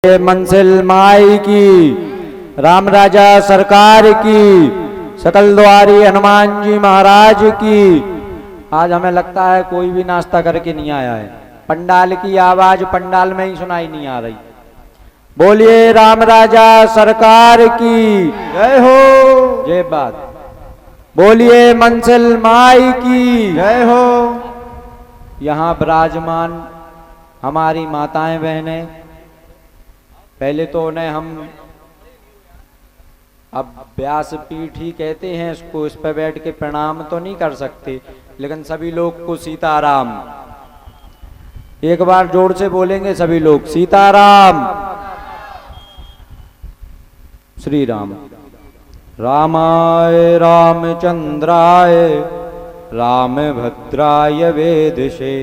मंसिल माई की, राम राजा सरकार की, सकल द्वारी हनुमान जी महाराज की। आज हमें लगता है कोई भी नाश्ता करके नहीं आया है। पंडाल की आवाज पंडाल में ही सुनाई नहीं आ रही। बोलिए राम राजा सरकार की जय हो। जय बात। बोलिए मंसिल माई की जय हो। यहाँ विराजमान हमारी माताएं बहनें, पहले तो उन्हें हम अब व्यासपीठ ही कहते हैं इसको, इस पर बैठ के प्रणाम तो नहीं कर सकते, लेकिन सभी लोग को सीताराम एक बार जोर से बोलेंगे सभी लोग, सीताराम। श्री राम। रामाय रामचंद्राय रामभद्राय वेदसे,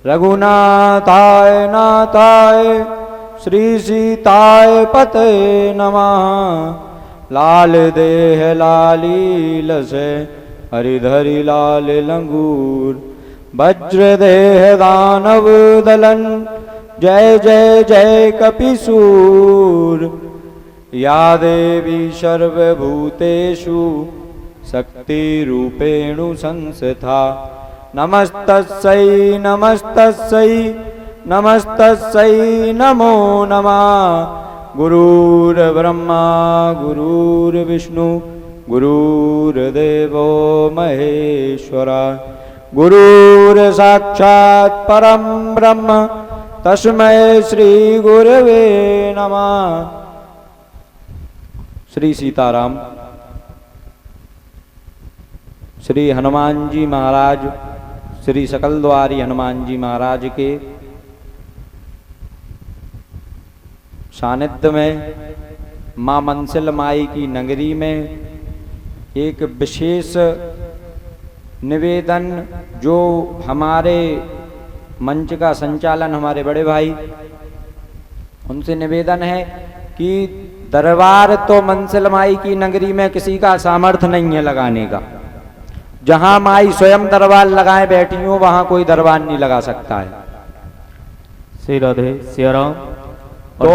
रघुनाथाय नाथाय श्री सीताय पते नमः। लाल देह लाली लसे, हरिधरि लाल लंगूर, वज्र देह दानव दलन, जय जय जय कपिसूर। या देवी सर्वभूतेषु शक्ति रूपेणु संस्था, नमस्तस्यै नमस्तस्यै नमस्तस्यै नमो नमः। गुरुर्ब्रह्मा गुरुर्विष्णु गुरुर्देवो महेश्वरा, गुरुर्साक्षात् परं ब्रह्म तस्मै श्री गुरवे नमः। श्री सीताराम। श्री हनुमान जी महाराज, श्री सकल द्वारी हनुमान जी महाराज के सानिध्य में मां मंसिल माई की नगरी में एक विशेष निवेदन, जो हमारे मंच का संचालन हमारे बड़े भाई, उनसे निवेदन है कि दरबार तो मंसिल माई की नगरी में किसी का सामर्थ्य नहीं है लगाने का। जहां माई स्वयं दरबार लगाए बैठी हो वहां कोई दरबार नहीं लगा सकता है। श्री राधे सियाराम। तो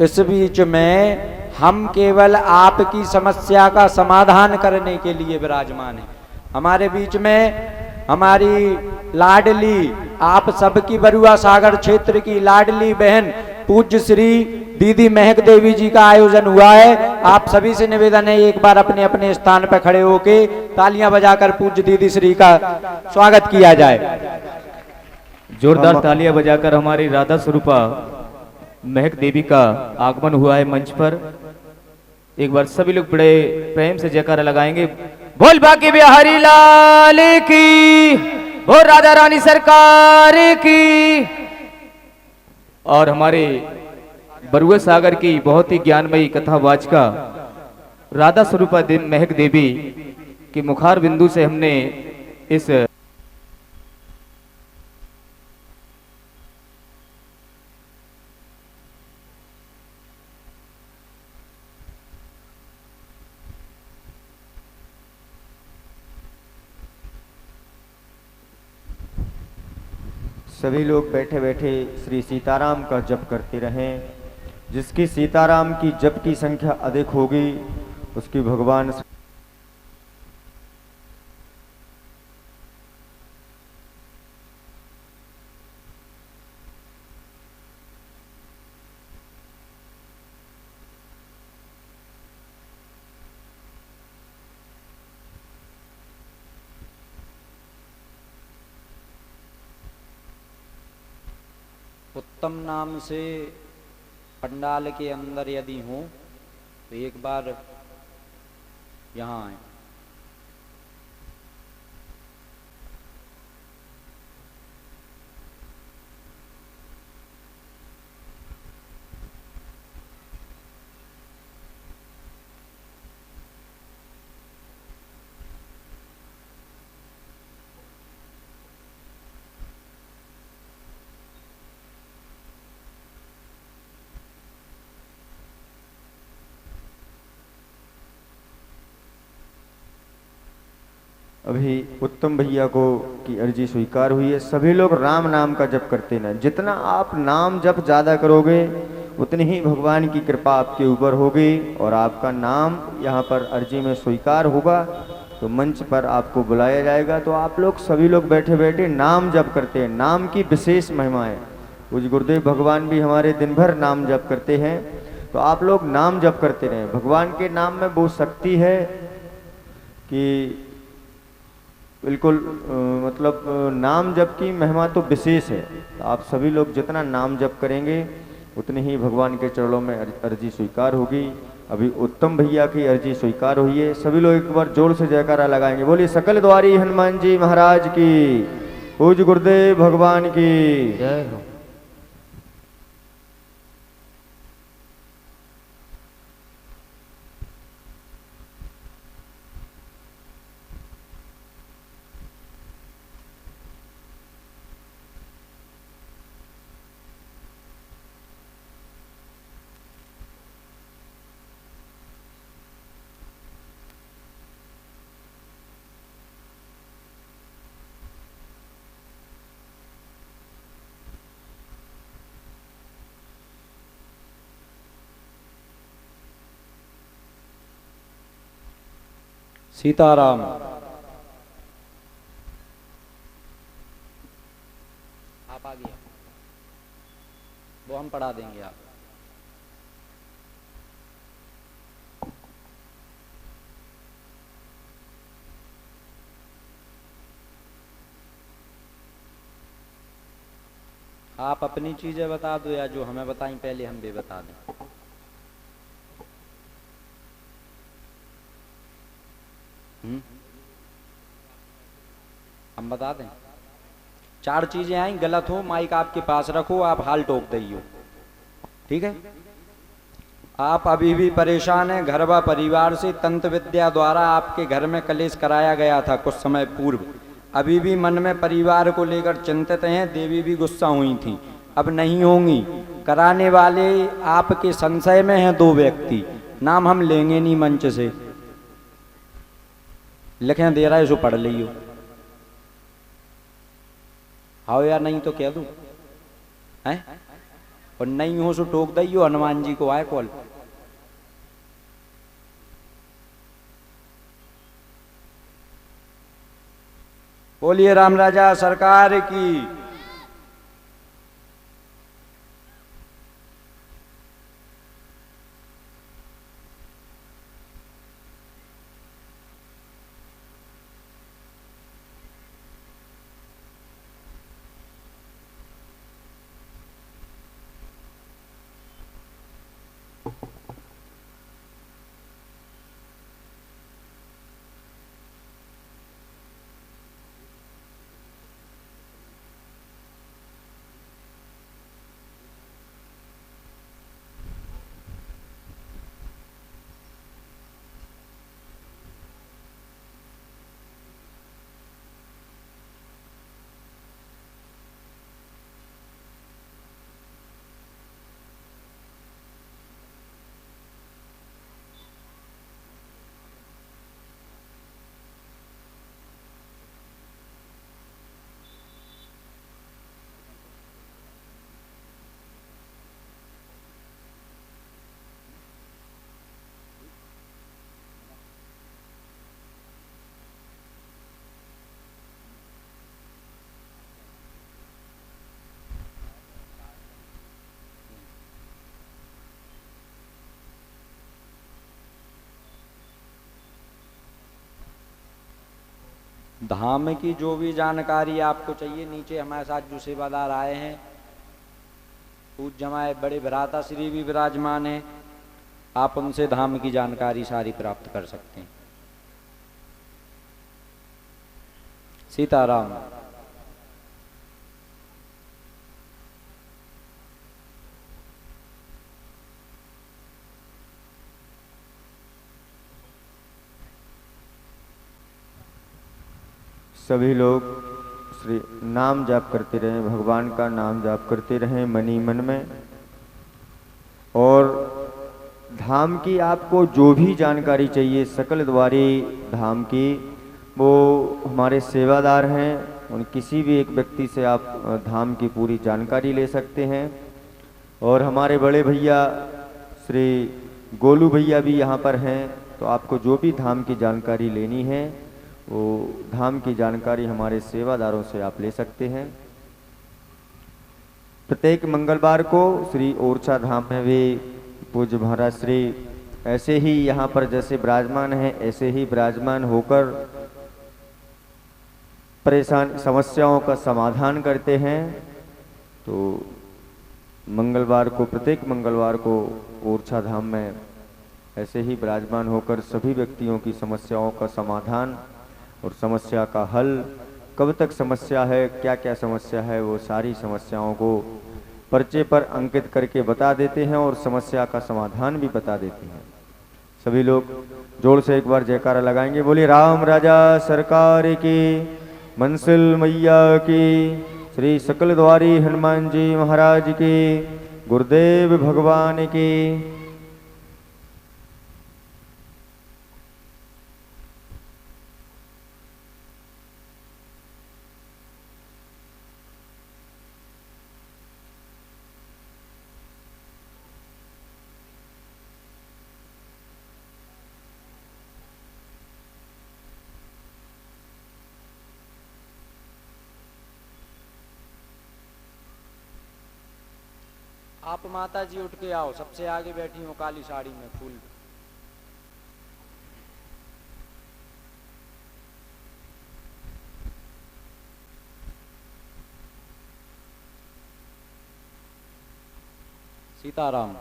इस बीच में हम केवल आपकी समस्या का समाधान करने के लिए विराजमान हैं। हमारे बीच में हमारी लाडली, आप सबकी बरुआ सागर क्षेत्र की लाडली बहन पूज्य श्री दीदी महक देवी जी का आयोजन हुआ है। आप सभी से निवेदन है एक बार अपने अपने स्थान पर खड़े होके तालियां बजाकर पूज्य दीदी श्री का स्वागत किया जाए। जोरदार तालियां बजाकर हमारी राधा स्वरूपा महक देवी का आगमन हुआ है मंच पर। एक बार सभी लोग बड़े प्रेम से जयकारा लगाएंगे। बोल बाकी बिहारी लाल की, बोल राधा रानी सरकार की। और हमारे बरुआ सागर की बहुत ही ज्ञानमयी कथा वाचिका राधा स्वरूपा महक देवी के मुखार बिंदु से हमने इस सभी लोग बैठे बैठे श्री सीताराम का जप करते रहें। जिसकी सीताराम की जप की संख्या अधिक होगी उसकी भगवान उत्तम नाम से पंडाल के अंदर यदि हो तो एक बार यहाँ आए। अभी उत्तम भैया को की अर्जी स्वीकार हुई है। सभी लोग राम नाम का जप करते ना, जितना आप नाम जप ज़्यादा करोगे उतनी ही भगवान की कृपा आपके ऊपर होगी और आपका नाम यहाँ पर अर्जी में स्वीकार होगा तो मंच पर आपको बुलाया जाएगा। तो आप लोग सभी लोग बैठे बैठे नाम जप करते हैं, नाम की विशेष महिमा है। पूज्य गुरुदेव भगवान भी हमारे दिन भर नाम जप करते हैं, तो आप लोग नाम जप करते रहें। भगवान के नाम में वो शक्ति है कि बिल्कुल मतलब नाम जप की महिमा तो विशेष है। तो आप सभी लोग जितना नाम जप करेंगे उतनी ही भगवान के चरणों में अर्जी स्वीकार होगी। अभी उत्तम भैया की अर्जी स्वीकार हुई है। सभी लोग एक बार जोर से जयकारा लगाएंगे। बोलिए सकल द्वारी हनुमान जी महाराज की, पूज्य गुरुदेव भगवान की जय हो। सीताराम। आप आ गया, वो हम पढ़ा देंगे आप। आप अपनी चीजें बता दो या जो हमें बताई पहले हम भी बता दें। हम बता दें। 4 चीजें आई, गलत हो माइक आपके पास रखो, आप हाल टोक दइयो, ठीक है। आप अभी भी परेशान हैं घर व परिवार से। तंत्र विद्या द्वारा आपके घर में कलेश कराया गया था कुछ समय पूर्व। अभी भी मन में परिवार को लेकर चिंतित हैं। देवी भी गुस्सा हुई थी, अब नहीं होंगी। कराने वाले आपके संशय में हैं 2 व्यक्ति, नाम हम लेंगे नहीं मंच से, लिखें दे रहा है, सो पढ़ लियो। आओ या नहीं तो कह दूं हैं, और नहीं हो सो टोक दइयो। हनुमान जी को आए कॉल। बोलिए राम राजा सरकार की। धाम की जो भी जानकारी आपको चाहिए, नीचे हमारे साथ जो सेवादार आए हैं, पूज जमाए बड़े भ्राता श्री भी विराजमान हैं, आप उनसे धाम की जानकारी सारी प्राप्त कर सकते हैं। सीताराम। सभी लोग श्री नाम जाप करते रहें, भगवान का नाम जाप करते रहें मनी मन में। और धाम की आपको जो भी जानकारी चाहिए सकल द्वारी धाम की, वो हमारे सेवादार हैं। उन किसी भी एक व्यक्ति से आप धाम की पूरी जानकारी ले सकते हैं। और हमारे बड़े भैया श्री गोलू भैया भी यहाँ पर हैं। तो आपको जो भी धाम की जानकारी लेनी है वो धाम की जानकारी हमारे सेवादारों से आप ले सकते हैं। प्रत्येक मंगलवार को श्री ओरछा धाम में भी पूज्य महाराज श्री ऐसे ही यहाँ पर जैसे विराजमान हैं ऐसे ही विराजमान होकर परेशान समस्याओं का समाधान करते हैं। तो मंगलवार को प्रत्येक मंगलवार को ओरछा धाम में ऐसे ही विराजमान होकर सभी व्यक्तियों की समस्याओं का समाधान और समस्या का हल, कब तक समस्या है, क्या क्या समस्या है, वो सारी समस्याओं को पर्चे पर अंकित करके बता देते हैं और समस्या का समाधान भी बता देते हैं। सभी लोग जोर से एक बार जयकारा लगाएंगे। बोलिए राम राजा सरकार की, मंसिल मैया की, श्री सकल द्वारी हनुमान जी महाराज की, गुरुदेव भगवान की। आप माता जी उठ के आओ, सबसे आगे बैठी हो काली साड़ी में फूल। सीताराम।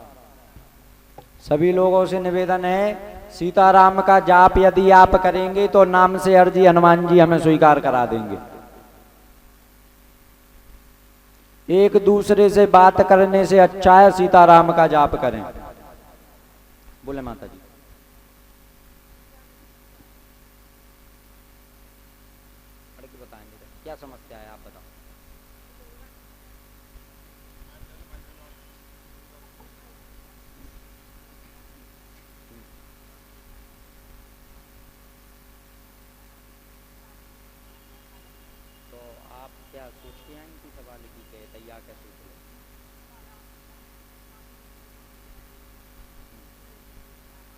सभी लोगों से निवेदन है, सीताराम का जाप यदि आप करेंगे तो नाम से अर्जी हनुमान जी हमें स्वीकार करा देंगे। एक दूसरे से बात करने से अच्छा है सीताराम का जाप करें। बोले माता जी। बताएंगे क्या समस्या है, आप बताओ। तो आप क्या सोच के आएंगे कि सवाल की तैयार क्या सोच लो।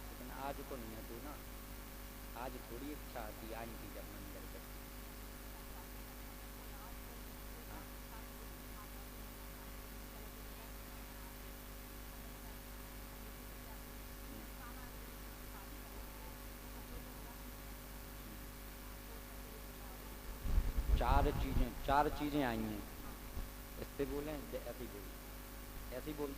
लेकिन आज तो नहीं है तू ना, आज थोड़ी इच्छा आती आई थी जब मंदिर पे। चार चीजें आई हैं। इससे बोले ऐसे ही बोल, ऐसे ही बोल।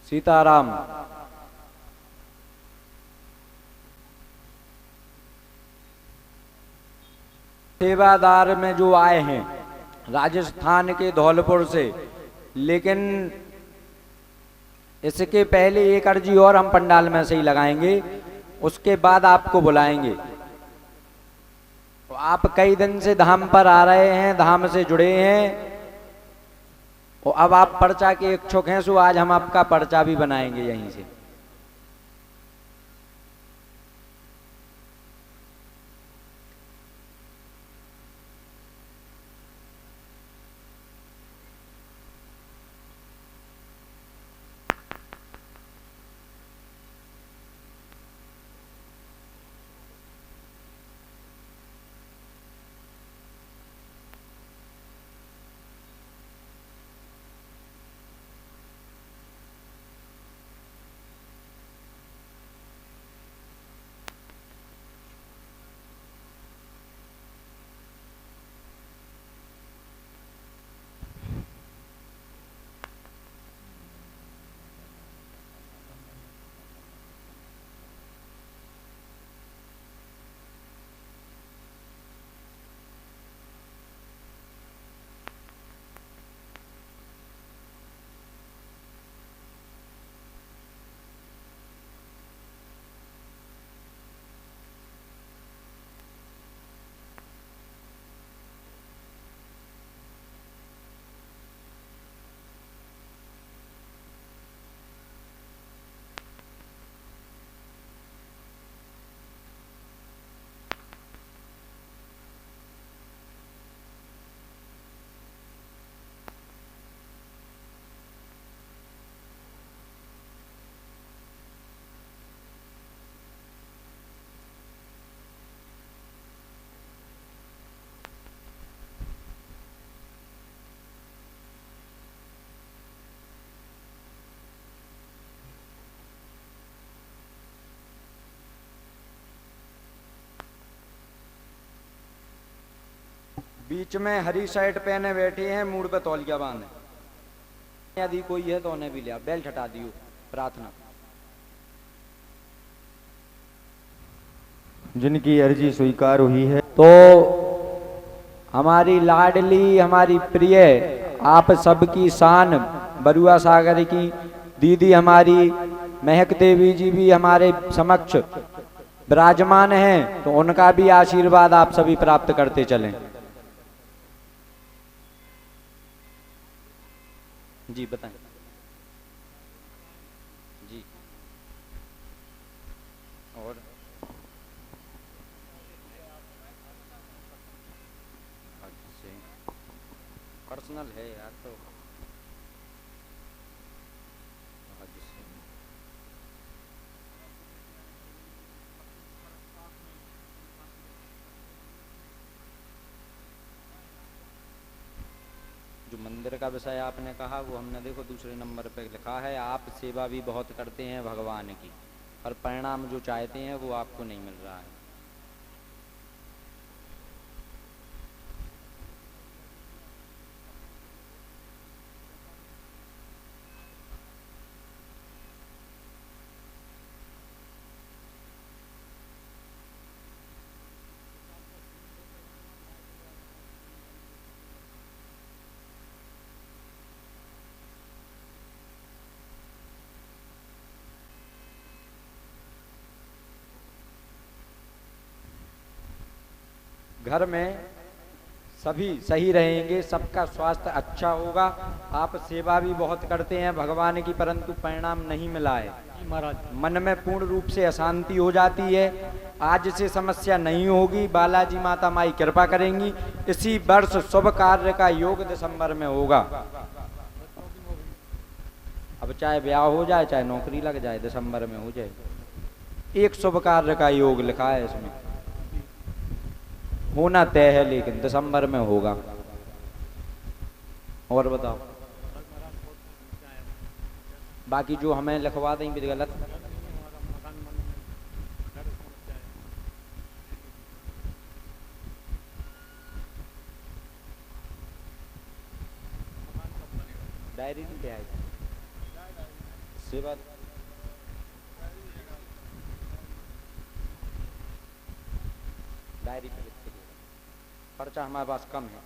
सीताराम। सेवादार में जो आए हैं राजस्थान के धौलपुर से, लेकिन इसके पहले एक अर्जी और हम पंडाल में से ही लगाएंगे, उसके बाद आपको बुलाएंगे। तो आप कई दिन से धाम पर आ रहे हैं, धाम से जुड़े हैं, और अब आप पर्चा के इच्छुक हैं, सो आज हम आपका पर्चा भी बनाएंगे यहीं से। बीच में हरी शर्ट पहने बैठे हैं, मूड पे तौलिया बांधे। यदि कोई है तो उन्हें भी लिया, बेल्ट हटा दियो। प्रार्थना। जिनकी अर्जी स्वीकार हुई है, तो हमारी लाडली, हमारी प्रिय, आप सबकी शान बरुआ सागर की दीदी हमारी महक देवी जी भी हमारे समक्ष विराजमान हैं, तो उनका भी आशीर्वाद आप सभी प्राप्त करते चलें। जी बताएं। जी और पर्सनल है यार, तो जो मंदिर का विषय आपने कहा वो हमने देखो दूसरे नंबर पे लिखा है। आप सेवा भी बहुत करते हैं भगवान की, पर परिणाम जो चाहते हैं वो आपको नहीं मिल रहा है। घर में सभी सही रहेंगे, सबका स्वास्थ्य अच्छा होगा। आप सेवा भी बहुत करते हैं भगवान की, परंतु परिणाम नहीं मिला है महाराज। मन में पूर्ण रूप से अशांति हो जाती है। आज से समस्या नहीं होगी, बालाजी माता माई कृपा करेंगी। इसी वर्ष शुभ कार्य का योग दिसंबर में होगा। अब चाहे ब्याह हो जाए, चाहे नौकरी लग जाए, दिसंबर में हो जाए। एक शुभ कार्य का योग लिखा है इसमें, होना तय है, लेकिन दिसंबर में होगा। और बताओ, बाकी जो हमें लिखवा दें भी गलत। डायरी नहीं ले आए, सेवा डायरी पे लिख के दे, पर्चा हमारे पास कम है।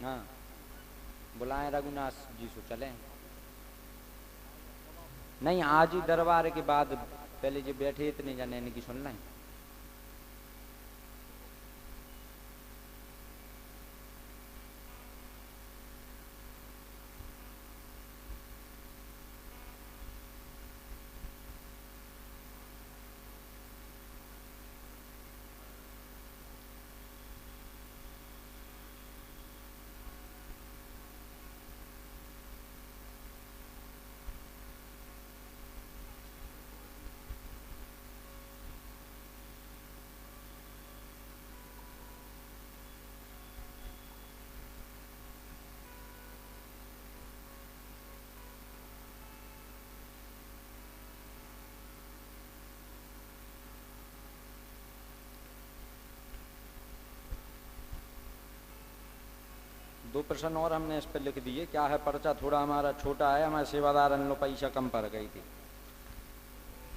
हाँ, बुलाएं रघुनाथ जी से चलें। नहीं, आज ही दरबार के बाद पहले जो बैठे इतने जने इनकी सुन लें। दो प्रश्न और हमने इस पर लिख दिए। क्या है, पर्चा थोड़ा हमारा छोटा है, हमारे सेवादार अन्य पैसा कम पड़ गई थी,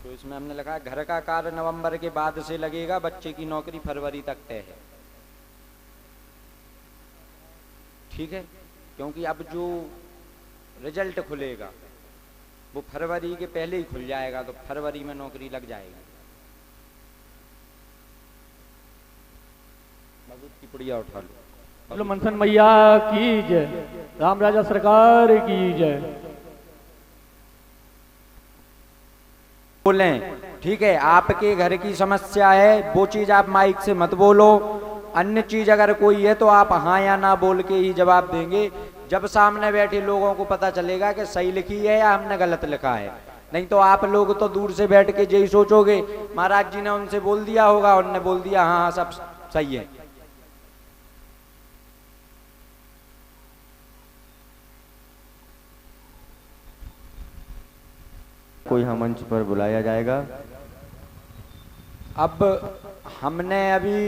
तो इसमें हमने लिखा है घर का कार्य नवंबर के बाद से लगेगा, बच्चे की नौकरी फरवरी तक तय है। ठीक है, क्योंकि अब जो रिजल्ट खुलेगा वो फरवरी के पहले ही खुल जाएगा, तो फरवरी में नौकरी लग जाएगी। मजदूर की पुड़िया उठा लो। बोलो मनसन मैया की जय, राम राजा सरकार की जय। बोलें, ठीक है, आपके घर की समस्या है वो चीज आप माइक से मत बोलो। अन्य चीज अगर कोई है तो आप हाँ या ना बोल के ही जवाब देंगे। जब सामने बैठे लोगों को पता चलेगा कि सही लिखी है या हमने गलत लिखा है। नहीं तो आप लोग तो दूर से बैठ के यही सोचोगे महाराज जी ने उनसे बोल दिया होगा, उनने बोल दिया हाँ सब सही है। कोई हम मंच पर बुलाया जाएगा। अब हमने अभी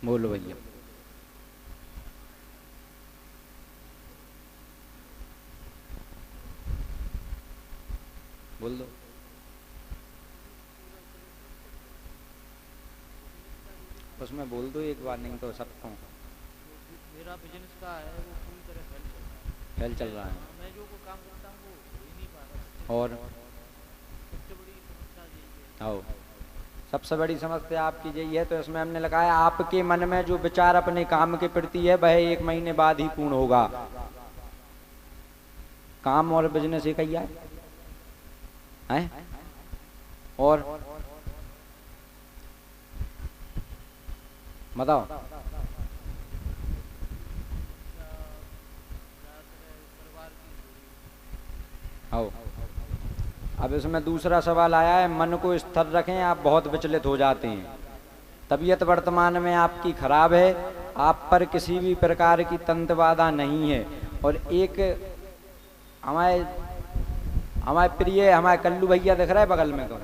बोलो भैया। बोल दो। उसमें बोल दो एक बार, नहीं तो सबको। मेरा बिजनेस का है वो पूरी तरह फेल चल रहा है। फेल चल रहा है। मैं जो काम करता हूँ वो हो ही नहीं पा रहा। और आओ, सबसे बड़ी समस्या आपकी यही है, तो इसमें हमने लिखा है आपके मन में जो विचार अपने काम के प्रति है वह 1 महीने बाद ही पूर्ण होगा। काम और बिजनेस एक ही है? और बताओ। आओ, अब इसमें दूसरा सवाल आया है, मन को स्थिर रखें, आप बहुत विचलित हो जाते हैं। तबीयत वर्तमान में आपकी खराब है, आप पर किसी भी प्रकार की तंत्र बाधा नहीं है। और एक हमारे प्रिय हमारे कल्लू भैया दिख रहा है बगल में, तो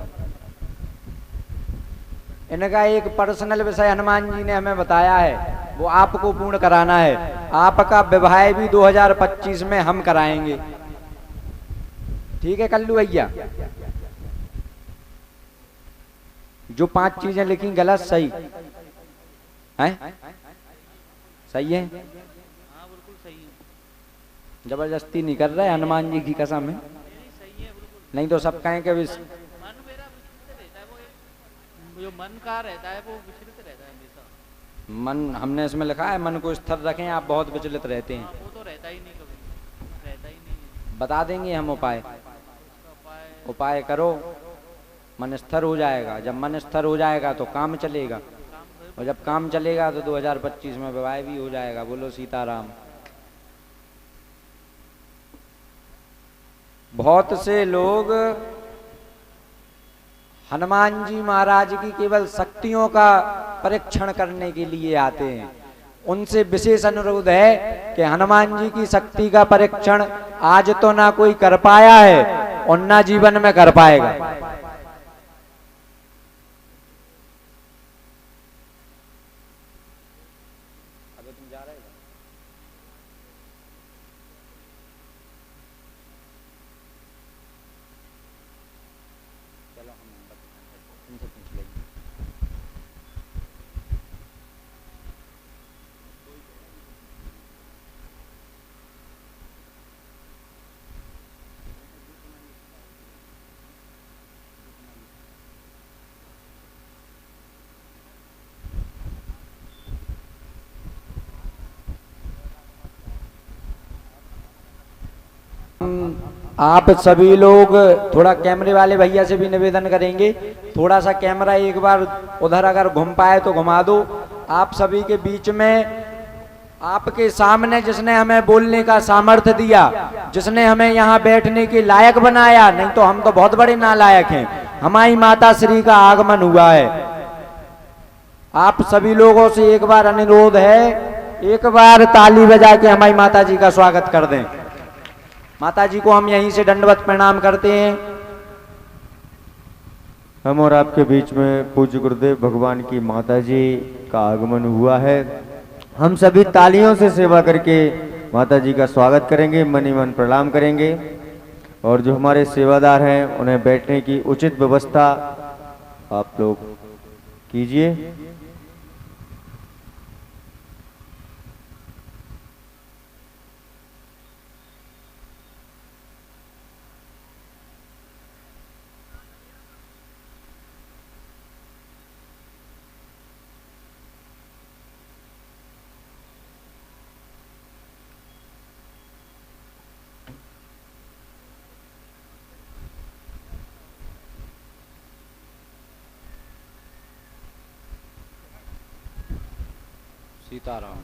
इनका एक पर्सनल विषय हनुमान जी ने हमें बताया है, वो आपको पूर्ण कराना है। आपका विवाह भी 2025 में हम कराएंगे। ठीक है कल्लू भैया? जो 5 चीजें लिखी गलत सही है? सही है? हाँ बिल्कुल सही है। जबरदस्ती नहीं कर रहे, हनुमान जी की कसम है। सही है बिल्कुल। नहीं तो सब कहें कि मन मेरा विचलित रहता है, वो जो मन का रहता है वो विचलित रहता है हमेशा। मन, हमने इसमें लिखा है मन को स्थिर रखें, आप बहुत विचलित रहते हैं। हाँ, वो तो रहता ही नहीं, कभी रहता ही नहीं है। बता देंगे हम उपाय। उसका उपाय करो, मन स्थिर हो जाएगा। जब मन स्थिर हो जाएगा तो काम चलेगा, और जब काम चलेगा तो 2025 में विवाह भी हो जाएगा। बोलो सीताराम। बहुत से लोग हनुमान जी महाराज की केवल शक्तियों का परीक्षण करने के लिए आते हैं। उनसे विशेष अनुरोध है कि हनुमान जी की शक्ति का परीक्षण आज तो ना कोई कर पाया है और ना जीवन में कर पाएगा। आप सभी लोग थोड़ा कैमरे वाले भैया से भी निवेदन करेंगे, थोड़ा सा कैमरा एक बार उधर अगर घुम पाए तो घुमा दो। आप सभी के बीच में, आपके सामने जिसने हमें बोलने का सामर्थ्य दिया, जिसने हमें यहाँ बैठने के लायक बनाया, नहीं तो हम तो बहुत बड़े नालायक हैं, हमारी माता श्री का आगमन हुआ है। आप सभी लोगों से एक बार अनुरोध है, एक बार ताली बजा के हमारी माता जी का स्वागत कर दें। माता जी को हम यहीं से दंडवत प्रणाम करते हैं। हम और आपके बीच में पूज्य गुरुदेव भगवान की माता जी का आगमन हुआ है। हम सभी तालियों से सेवा करके माता जी का स्वागत करेंगे, मनी मन प्रणाम करेंगे। और जो हमारे सेवादार हैं उन्हें बैठने की उचित व्यवस्था आप लोग कीजिए। सीताराम।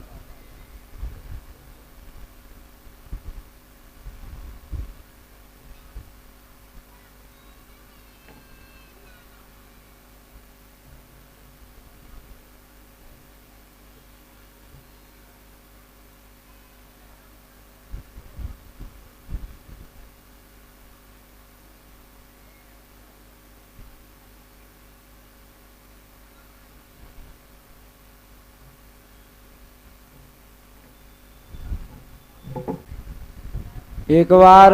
एक बार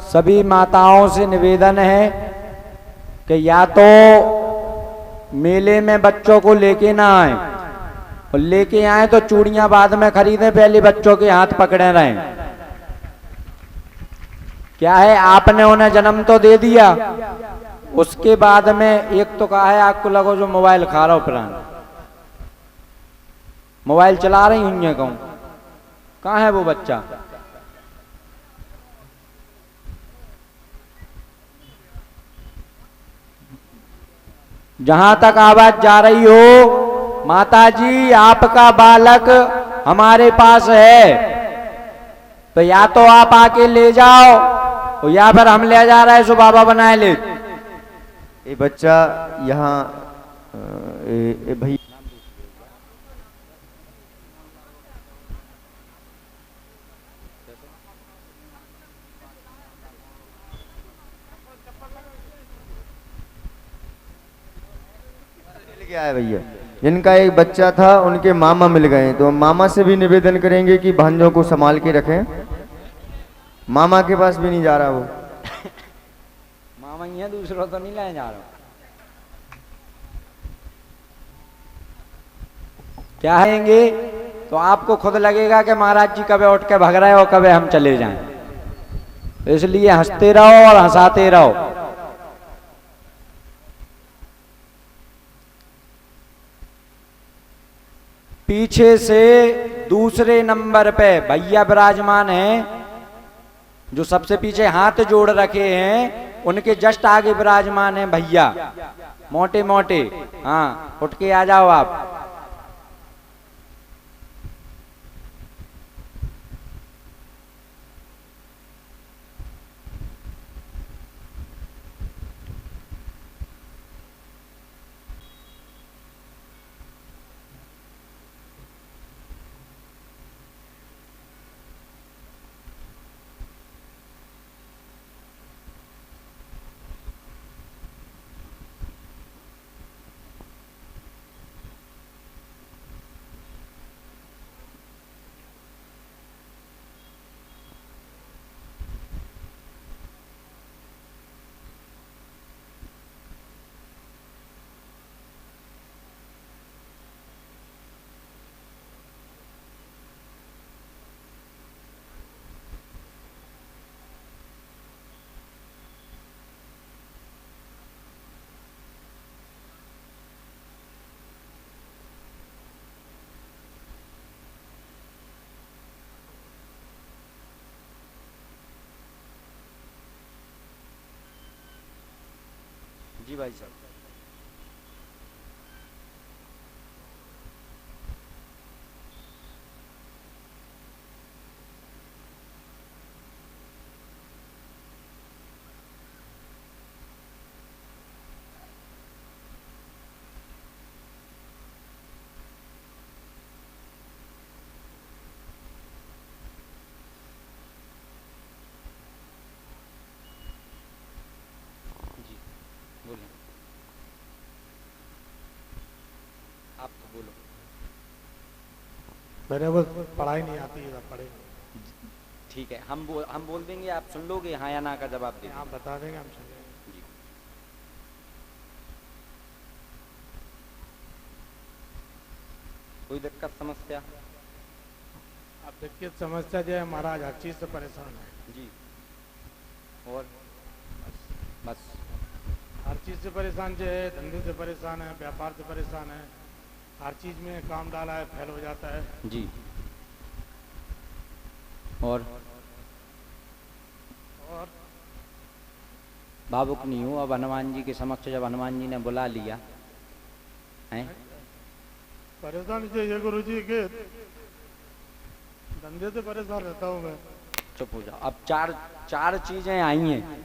सभी माताओं से निवेदन है कि या तो मेले में बच्चों को लेके ना आए, और लेके आए तो चूड़ियां बाद में खरीदें, पहले बच्चों के हाथ पकड़े रहें। क्या है, आपने उन्हें जन्म तो दे दिया, उसके बाद में एक तो कहा है आपको लगो जो मोबाइल खा रहा हो प्राण, मोबाइल चला रही हुई है कहूं, कहाँ है वो बच्चा? जहां तक आवाज जा रही हो, माताजी आपका बालक हमारे पास है, तो या तो आप आके ले जाओ या फिर हम ले जा रहे हैं सो बाबा बनाए ले। ये बच्चा यहाँ भाई मिल गया है भैया, जिनका एक बच्चा था उनके मामा मिल गए, तो मामा से भी निवेदन करेंगे कि भांजों को संभाल के रखें। मामा के पास भी नहीं जा रहा वो, मामा ही है, दूसरा तो नहीं लाए जा रहा। क्या कहेंगे तो आपको खुद लगेगा कि महाराज जी कभी उठ के भग रहे हो, कभी हम चले जाएं, तो इसलिए हंसते रहो और हंसाते रहो। पीछे से दूसरे नंबर पे भैया विराजमान हैं, जो सबसे पीछे हाथ जोड़ रखे हैं, उनके जस्ट आगे विराजमान हैं भैया मोटे मोटे। हाँ, उठ के आ जाओ आप। जी भाई साहब। जी बोलिए, आप तो बोलो। मेरे को पढ़ाई नहीं आती है, पढ़े ठीक है, हम बोल देंगे, आप सुन लोगे हाँ या ना का जवाब देंगे। आप बता देंगे, हम सुनेंगे। जी। कोई दिक्कत समस्या? अब दिक्कत समस्या जो है महाराज, हर चीज से परेशान है जी। और बस हर चीज से परेशान जो है, धंधे से परेशान है, व्यापार से परेशान है, हर चीज में काम डाला है, फेल हो जाता है जी। और भावुक नहीं हो। अब हनुमान जी के समक्ष जब हनुमान जी ने बुला लिया है, परेशान जो ये गुरु जी के धंधे से परेशान रहता हूँ मैं। चुप हो जाओ। अब चार चीजें आई हैं,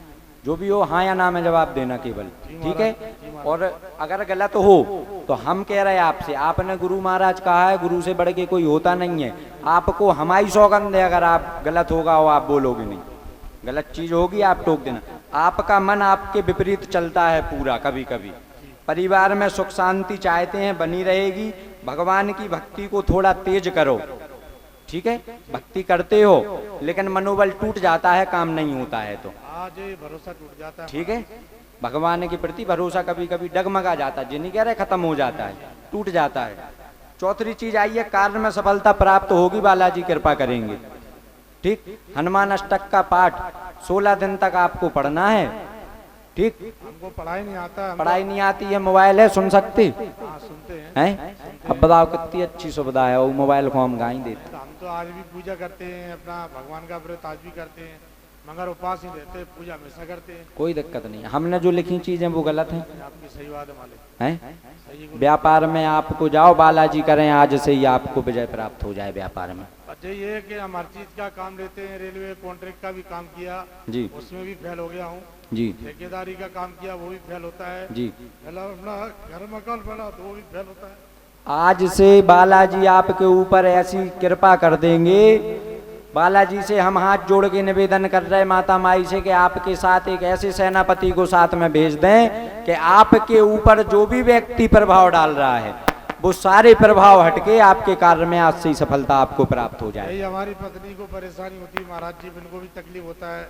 जो भी हो हाँ या ना में जवाब देना केवल, ठीक है। और अगर गलत हो तो हम कह रहे हैं आपसे, आपने गुरु महाराज कहा है, गुरु से बढ़ के कोई होता नहीं है। आपको हमारी सौगंध है, अगर आप गलत होगा हो आप बोलोगे नहीं, गलत चीज होगी आप टोक देना। आपका मन आपके विपरीत चलता है पूरा, कभी कभी परिवार में सुख शांति चाहते हैं, बनी रहेगी। भगवान की भक्ति को थोड़ा तेज करो, ठीक है। भक्ति करते हो लेकिन मनोबल टूट जाता है, काम नहीं होता है तो आज भरोसा टूट जाता है, ठीक है। भगवान के प्रति भरोसा कभी कभी डगमगा जाता है, जिन्हें कह रहे खत्म हो जाता है, टूट जाता है। चौथी चीज आई है, कार्य में सफलता प्राप्त होगी, बालाजी कृपा करेंगे, ठीक। हनुमान अष्टक का पाठ 16 दिन तक आपको पढ़ना है, ठीक, हमको पढ़ाई नहीं आता, पढ़ाई नहीं आती है, मोबाइल है, सुन सकते हाँ सुनते हैं। हैं? अब बताओ कितनी अच्छी सुविधा है, वो मोबाइल को हम गाई देते। तो हम तो आज भी पूजा करते हैं, अपना भगवान का व्रत आज भी करते हैं, मगर उपास ही रहते हैं, पूजा हमेशा करते हैं। कोई दिक्कत नहीं, हमने जो लिखी चीजें वो गलत हैं, आपकी सही बात है मालिक, हैं? सही गुरु। व्यापार में आपको जाओ बालाजी करें, आज से ही आपको विजय प्राप्त हो जाए व्यापार में। अच्छा ये है कि हम हर चीज का काम लेते हैं, रेलवे कॉन्ट्रैक्ट का भी काम किया, जी उसमें भी फेल हो गया हूँ। जी ठेकेदारी का काम किया, वो भी फेल होता है। जी। पहला अपना घर मकान बना तो वो भी फेल होता है। आज से बालाजी आपके ऊपर ऐसी कृपा कर देंगे, बालाजी से हम हाथ जोड़ के निवेदन कर रहे माता माई से कि आपके साथ एक ऐसे सेनापति को साथ में भेज दें कि आपके ऊपर जो भी व्यक्ति प्रभाव डाल रहा है वो सारे प्रभाव हटके आपके कार्य में आज से ही सफलता आपको प्राप्त हो जाए। यही हमारी पत्नी को परेशानी होती है महाराज जी, इनको भी तकलीफ होता है,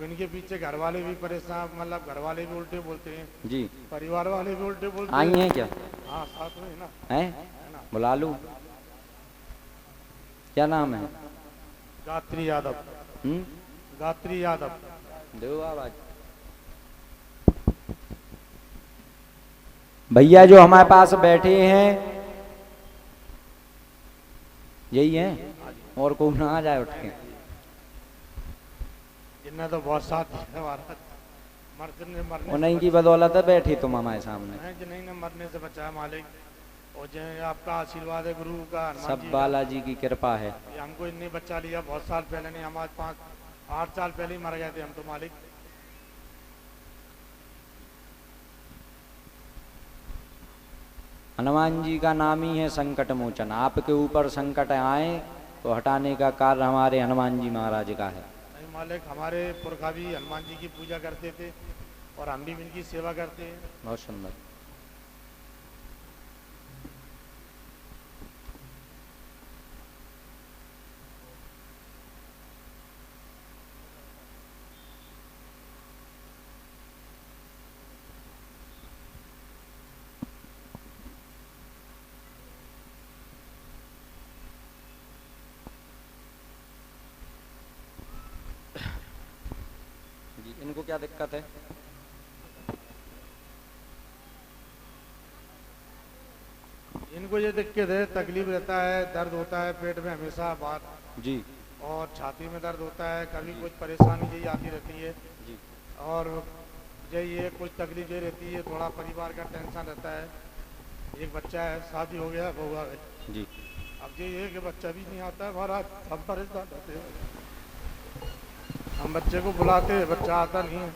इनके पीछे घर वाले भी परेशान, मतलब घर वाले भी उल्टे बोलते हैं जी, परिवार वाले भी उल्टे बोलते आई हैं। हैं क्या? हाँ साथ में ना, हैं? बुला लूं? क्या नाम है? गात्री यादव। गात्री यादव। दो आवाज। भैया जो हमारे पास बैठे हैं यही हैं, और कोई ना आ जाए उठ के। इनने तो बहुत साथ दिया महाराज, मरने उन्हीं की बदौलत है बैठी तुम हमारे सामने। जिन्हीं ने मरने से बचाया मालिक, और जो आपका आशीर्वाद है गुरु का, हनुमान सब जी का। बालाजी की कृपा है। ये हमको इनने बचा लिया, बहुत साल पहले नहीं, हमारे 5-8 साल पहले ही मर गए थे हम तो मालिक। हनुमान जी का नाम ही है संकट मोचन। आपके ऊपर संकट आए तो हटाने का कार्य हमारे हनुमान जी महाराज का है। नहीं मालिक, हमारे पुरखा भी हनुमान जी की पूजा करते थे और हम भी इनकी सेवा करते हैं। बहुत सुंदर। इनको क्या दिक्कत है? इनको ये दिक्कत है, तकलीफ रहता है, दर्द होता है पेट में हमेशा बात जी, और छाती में दर्द होता है, कभी कुछ परेशानी यही आती रहती है जी। और यही है, कुछ तकलीफ ये रहती है, थोड़ा परिवार का टेंशन रहता है। एक बच्चा है, शादी हो गया, बहू आ गई जी। अब ये है कि बच्चा भी नहीं आता है हमारा, हम परेशान रहते हैं। हम बच्चे को बुलाते हैं, बच्चा आता नहीं है,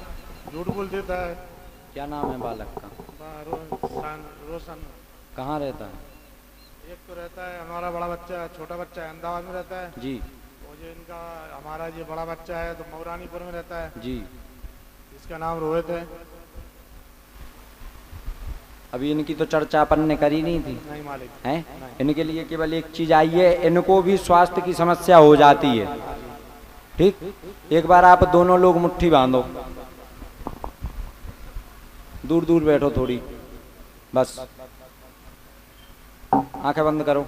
झूठ बोल देता है। क्या नाम है बालक का? रोशन। कहाँ रहता है? एक तो रहता है हमारा बड़ा बच्चा, छोटा बच्चा अहमदाबाद में रहता है जी और जो इनका हमारा ये बड़ा बच्चा है तो मौरानीपुर में रहता है, जी। इसका नाम रोहित है। अभी इनकी तो चर्चा अपन ने करी नहीं थी, नहीं मालिक, हैं? इनके लिए केवल एक चीज आई है, इनको भी स्वास्थ्य की समस्या हो जाती है। ठीक, एक बार आप दोनों लोग मुट्ठी बांधो, दूर दूर बैठो थोड़ी, बस आंखें बंद करो।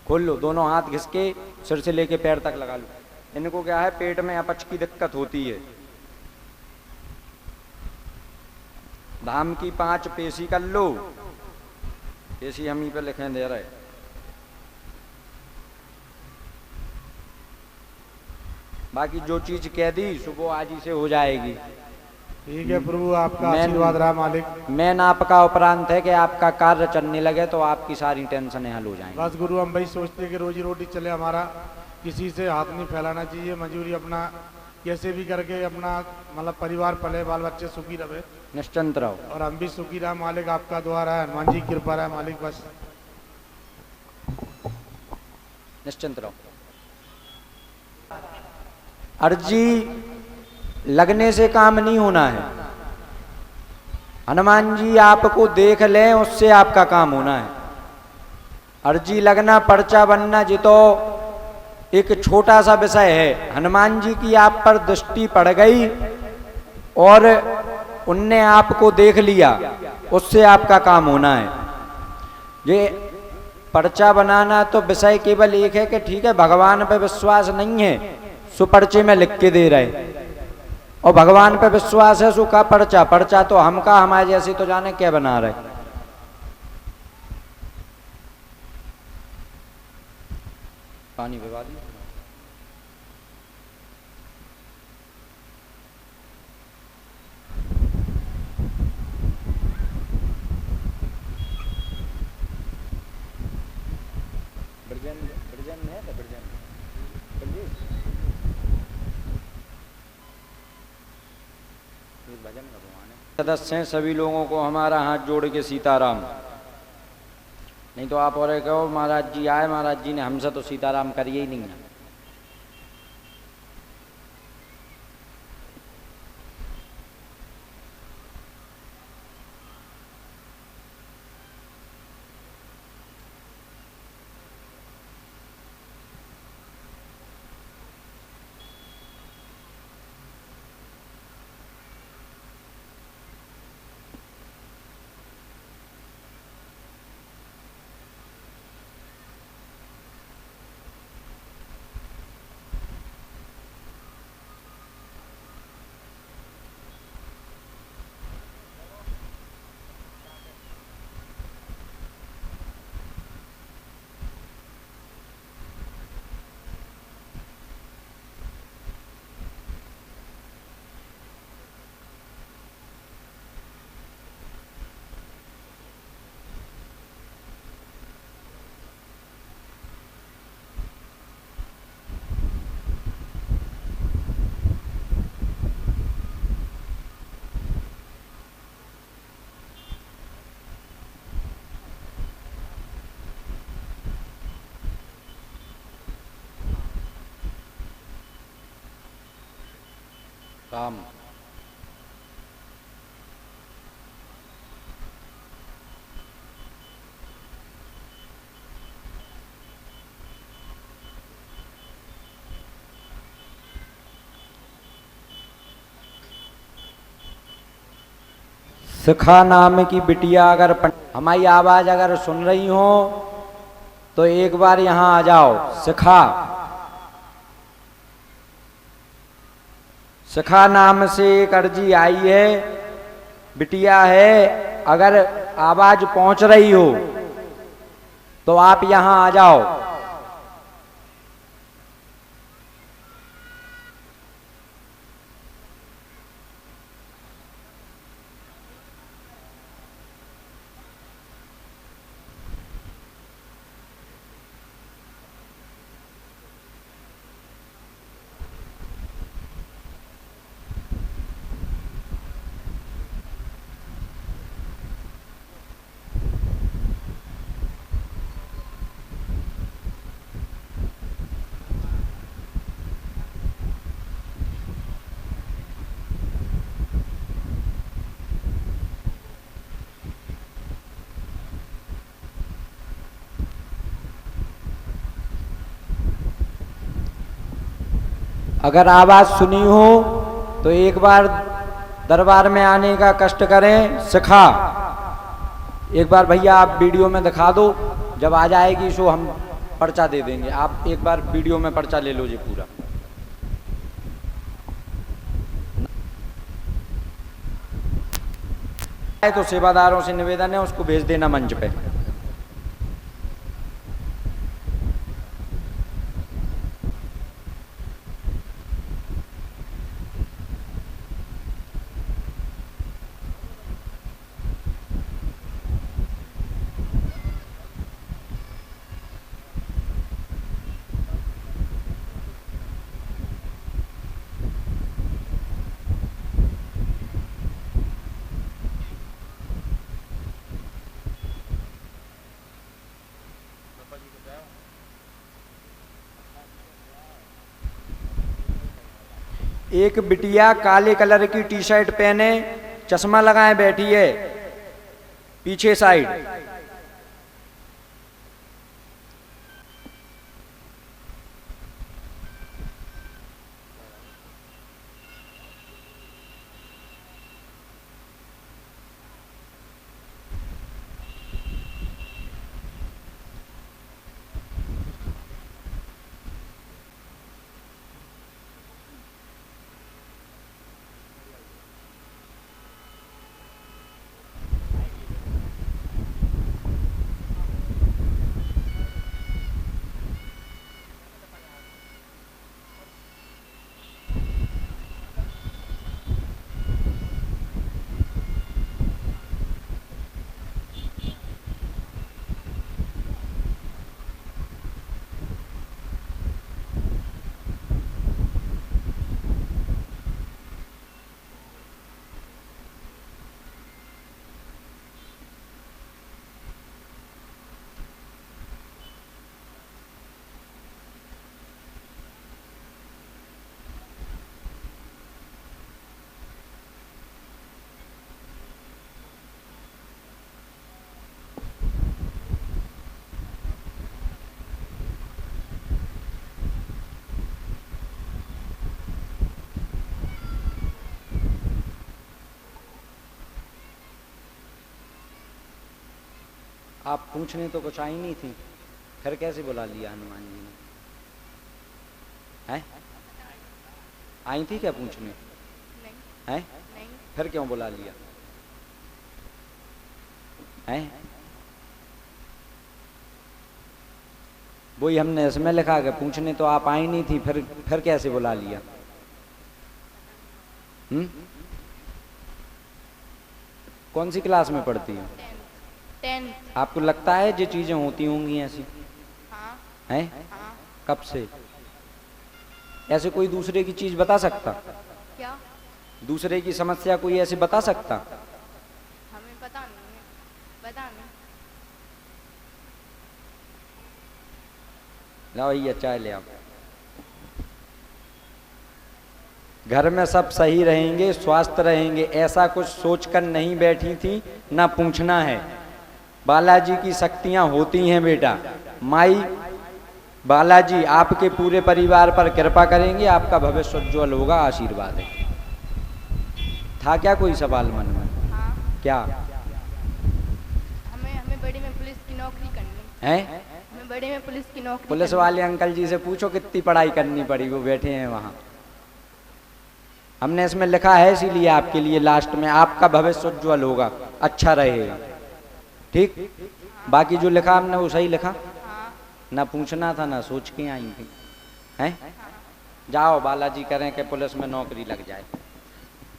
खोल लो दोनों हाथ, घिसके सिर से लेके पैर तक लगा लो। इनको क्या है, पेट में अपच की दिक्कत होती है। धाम की 5 पेशी कर लो, पेशी हम ही पे लिखे दे रहे। बाकी जो चीज कह दी सुबह आज ही से हो जाएगी। ठीक है प्रभु, आपका आशीर्वाद रहा मालिक। मेन आपका उपरांत है कि आपका कार्य चलने लगे तो आपकी सारी टेंशनें हल हो जाएंगी। बस गुरु, हम भाई सोचते हैं कि रोजी रोटी चले हमारा, किसी से हाथ नहीं फैलाना चाहिए, मजदूरी अपना कैसे भी करके अपना मतलब परिवार पले, बाल बच्चे सुखी रहे, निश्चिंत रहो। और हम भी सुखी रहे मालिक। आपका द्वारा है, हनुमान जी की कृपा रहा मालिक, बस निश्चिंत रहो। अर्जी लगने से काम नहीं होना है। हनुमान जी आपको देख लें उससे आपका काम होना है। अर्जी लगना, पर्चा बनना, जी तो एक छोटा सा विषय है, हनुमान जी की आप पर दृष्टि पड़ गई और उनने आपको देख लिया, उससे आपका काम होना है। ये पर्चा बनाना तो विषय केवल एक है कि ठीक है भगवान पे विश्वास नहीं है सो पर्चे में लिख के दे रहे, और भगवान पे विश्वास है सो का पर्चा, पर्चा तो हमका हमारे जैसे तो जाने क्या बना रहे। पानी भिगा दिया। सदस्य हैं सभी लोगों को हमारा हाथ जोड़ के सीताराम। नहीं तो आप और कहो महाराज जी आए, महाराज जी ने हमसे तो सीताराम करिए ही नहीं है। राम शिखा नाम की बिटिया अगर हमारी आवाज अगर सुन रही हो तो एक बार यहां आ जाओ। शिखा, शिखा नाम से एक अर्जी आई है, बिटिया है, अगर आवाज पहुंच रही हो तो आप यहां आ जाओ। अगर आवाज सुनी हो तो एक बार दरबार में आने का कष्ट करें। शिखा, एक बार भैया आप वीडियो में दिखा दो, जब आ जाएगी सो हम पर्चा दे देंगे। आप एक बार वीडियो में पर्चा ले लो जी पूरा। तो सेवादारों से निवेदन है उसको भेज देना मंच पे। एक बिटिया काले कलर की टी शर्ट पहने चश्मा लगाए बैठी है पीछे साइड। आप पूछने तो कुछ आई नहीं थी, फिर कैसे बुला लिया हनुमान जी ने? हैं? आई थी क्या पूछने? नहीं हैं? नहीं फिर क्यों बुला लिया? हैं? वही हमने इसमें लिखा कि पूछने तो आप आई नहीं थी, फिर कैसे बुला लिया? कौन सी क्लास में पढ़ती हो? 10th। आपको लगता है ये चीजें होती होंगी ऐसी? हाँ हैं? हाँ। कब से? ऐसे कोई दूसरे की चीज बता सकता? क्या? दूसरे की समस्या कोई ऐसे बता सकता? हमें पता नहीं है, पता नहीं। लाओ ये चाय ले आओ। घर में सब सही रहेंगे, स्वस्थ रहेंगे, ऐसा कुछ सोचकर नहीं बैठी थी, ना पूछना है। बालाजी की शक्तियां होती हैं बेटा। माई बालाजी आपके पूरे परिवार पर कृपा करेंगे, आपका भविष्य उज्ज्वल होगा, आशीर्वाद है। था क्या कोई सवाल मन में? हाँ। क्या? हमें बड़े में पुलिस की नौकरी करनी है? हमें बड़े में पुलिस की नौकरी पुलिस करनी। वाले अंकल जी से पूछो कितनी पढ़ाई करनी पड़ी, वो बैठे हैं वहां। हमने इसमें लिखा है इसीलिए आपके लिए लास्ट में, आपका भविष्य उज्ज्वल होगा, अच्छा रहेगा, ठीक? बाकी जो लिखा हमने वो सही लिखा? हाँ। ना पूछना था ना सोच के आई थी। हैं? जाओ बालाजी करें कि पुलिस में नौकरी लग जाए,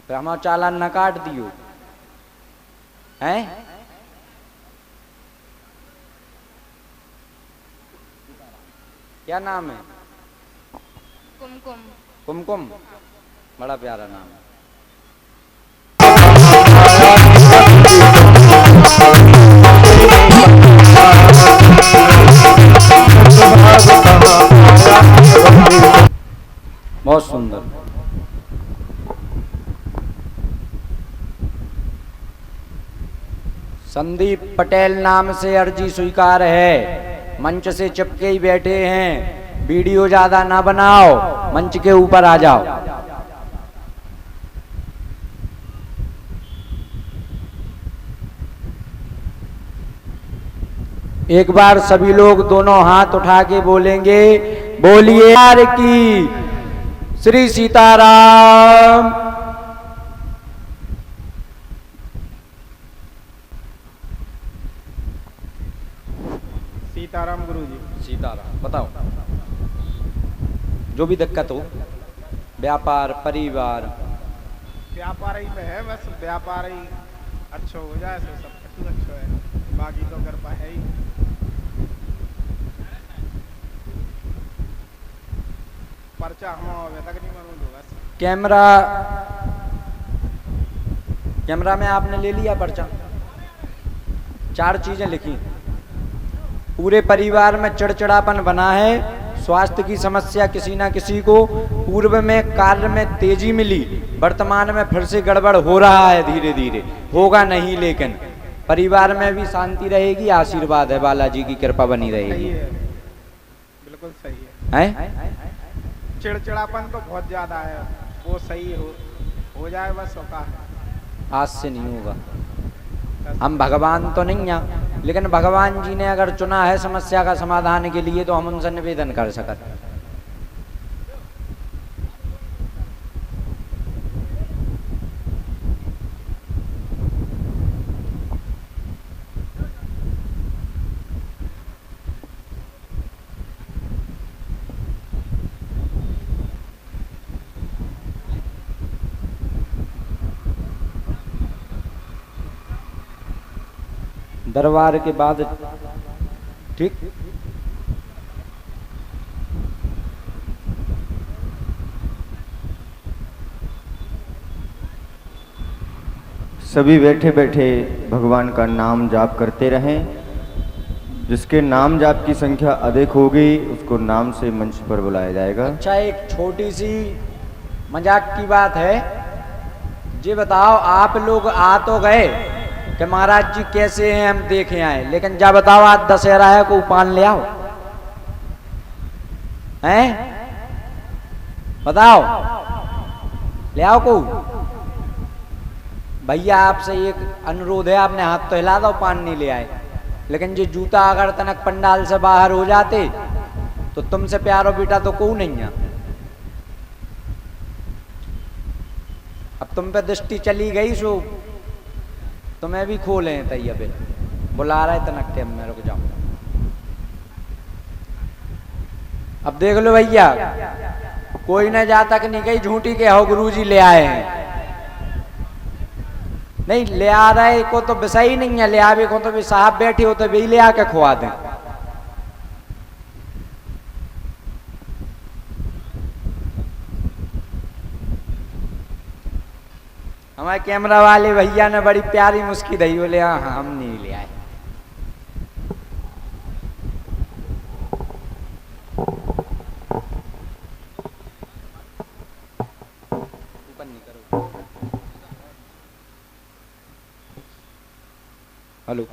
फिर हमारा चालान न काट दियो। हैं? क्या नाम है? कुमकुम। कुमकुम, बड़ा प्यारा नाम है। बहुत सुंदर। संदीप पटेल नाम से अर्जी स्वीकार है। मंच से चिपके ही बैठे हैं, वीडियो ज्यादा ना बनाओ, मंच के ऊपर आ जाओ। एक बार सभी लोग दोनों हाथ उठा के बोलेंगे, बोलिए यार की श्री सीताराम। सीताराम गुरुजी। सीताराम। बताओ, जो भी दिक्कत हो, व्यापार, परिवार। व्यापार ही में है, बस व्यापार ही अच्छा हो जाए तो सब कुछ अच्छा है, बाकी तो कृपा है ही। पर्चा हम अभी तक नहीं मालूम दो बस। कैमरा में आपने ले लिया पर्चा? 4 चीजें लिखी। पूरे परिवार में चिड़चिड़ापन बना है, स्वास्थ्य की समस्या किसी ना किसी को, पूर्व में कार्य में तेजी मिली, वर्तमान में फिर से गड़बड़ हो रहा है, धीरे धीरे होगा नहीं, लेकिन परिवार में भी शांति रहेगी, आशीर्वाद है, बालाजी की कृपा बनी सही रहेगी। है, बिल्कुल सही है। हैं? चिड़चिड़ापन तो बहुत ज्यादा है, वो सही हो जाए बस होता है। आज से नहीं होगा। हम भगवान तो नहीं हैं, लेकिन भगवान जी ने अगर चुना है समस्या का समाधान के लिए तो हम उनसे निवेदन कर सकते। दरबार के बाद ठीक। सभी बैठे बैठे भगवान का नाम जाप करते रहें। जिसके नाम जाप की संख्या अधिक होगी उसको नाम से मंच पर बुलाया जाएगा। अच्छा, एक छोटी सी मजाक की बात है, जी बताओ, आप लोग आ तो गए कि महाराज जी कैसे हैं हम देखे आए, लेकिन जा बताओ आज दशहरा है, को पान ले आओ, हैं? बताओ, ले आओ को। भैया आपसे एक अनुरोध है, आपने हाथ तो हिला दो, पान नहीं ले आए। लेकिन जो जूता अगर तनक पंडाल से बाहर हो जाते तो तुमसे प्यारो बेटा तो को नहीं है। अब तुम पे दृष्टि चली गई सो तुम्हें भी खो लें तैया पे बुला रहे तनक के मैं रुक जाऊं। अब देख लो भैया कोई न जा तक नहीं गई झूठी के हो गुरुजी ले आए हैं। नहीं ले आ रहे को तो विषय ही नहीं है, ले आवे को तो भी साहब बैठे हो तो भी ले आके खुआ दें। हमारे कैमरा वाले भैया ने बड़ी प्यारी मुस्की दी, बोले हाँ हम नहीं ले आए। ऊपर नहीं करो। हेलो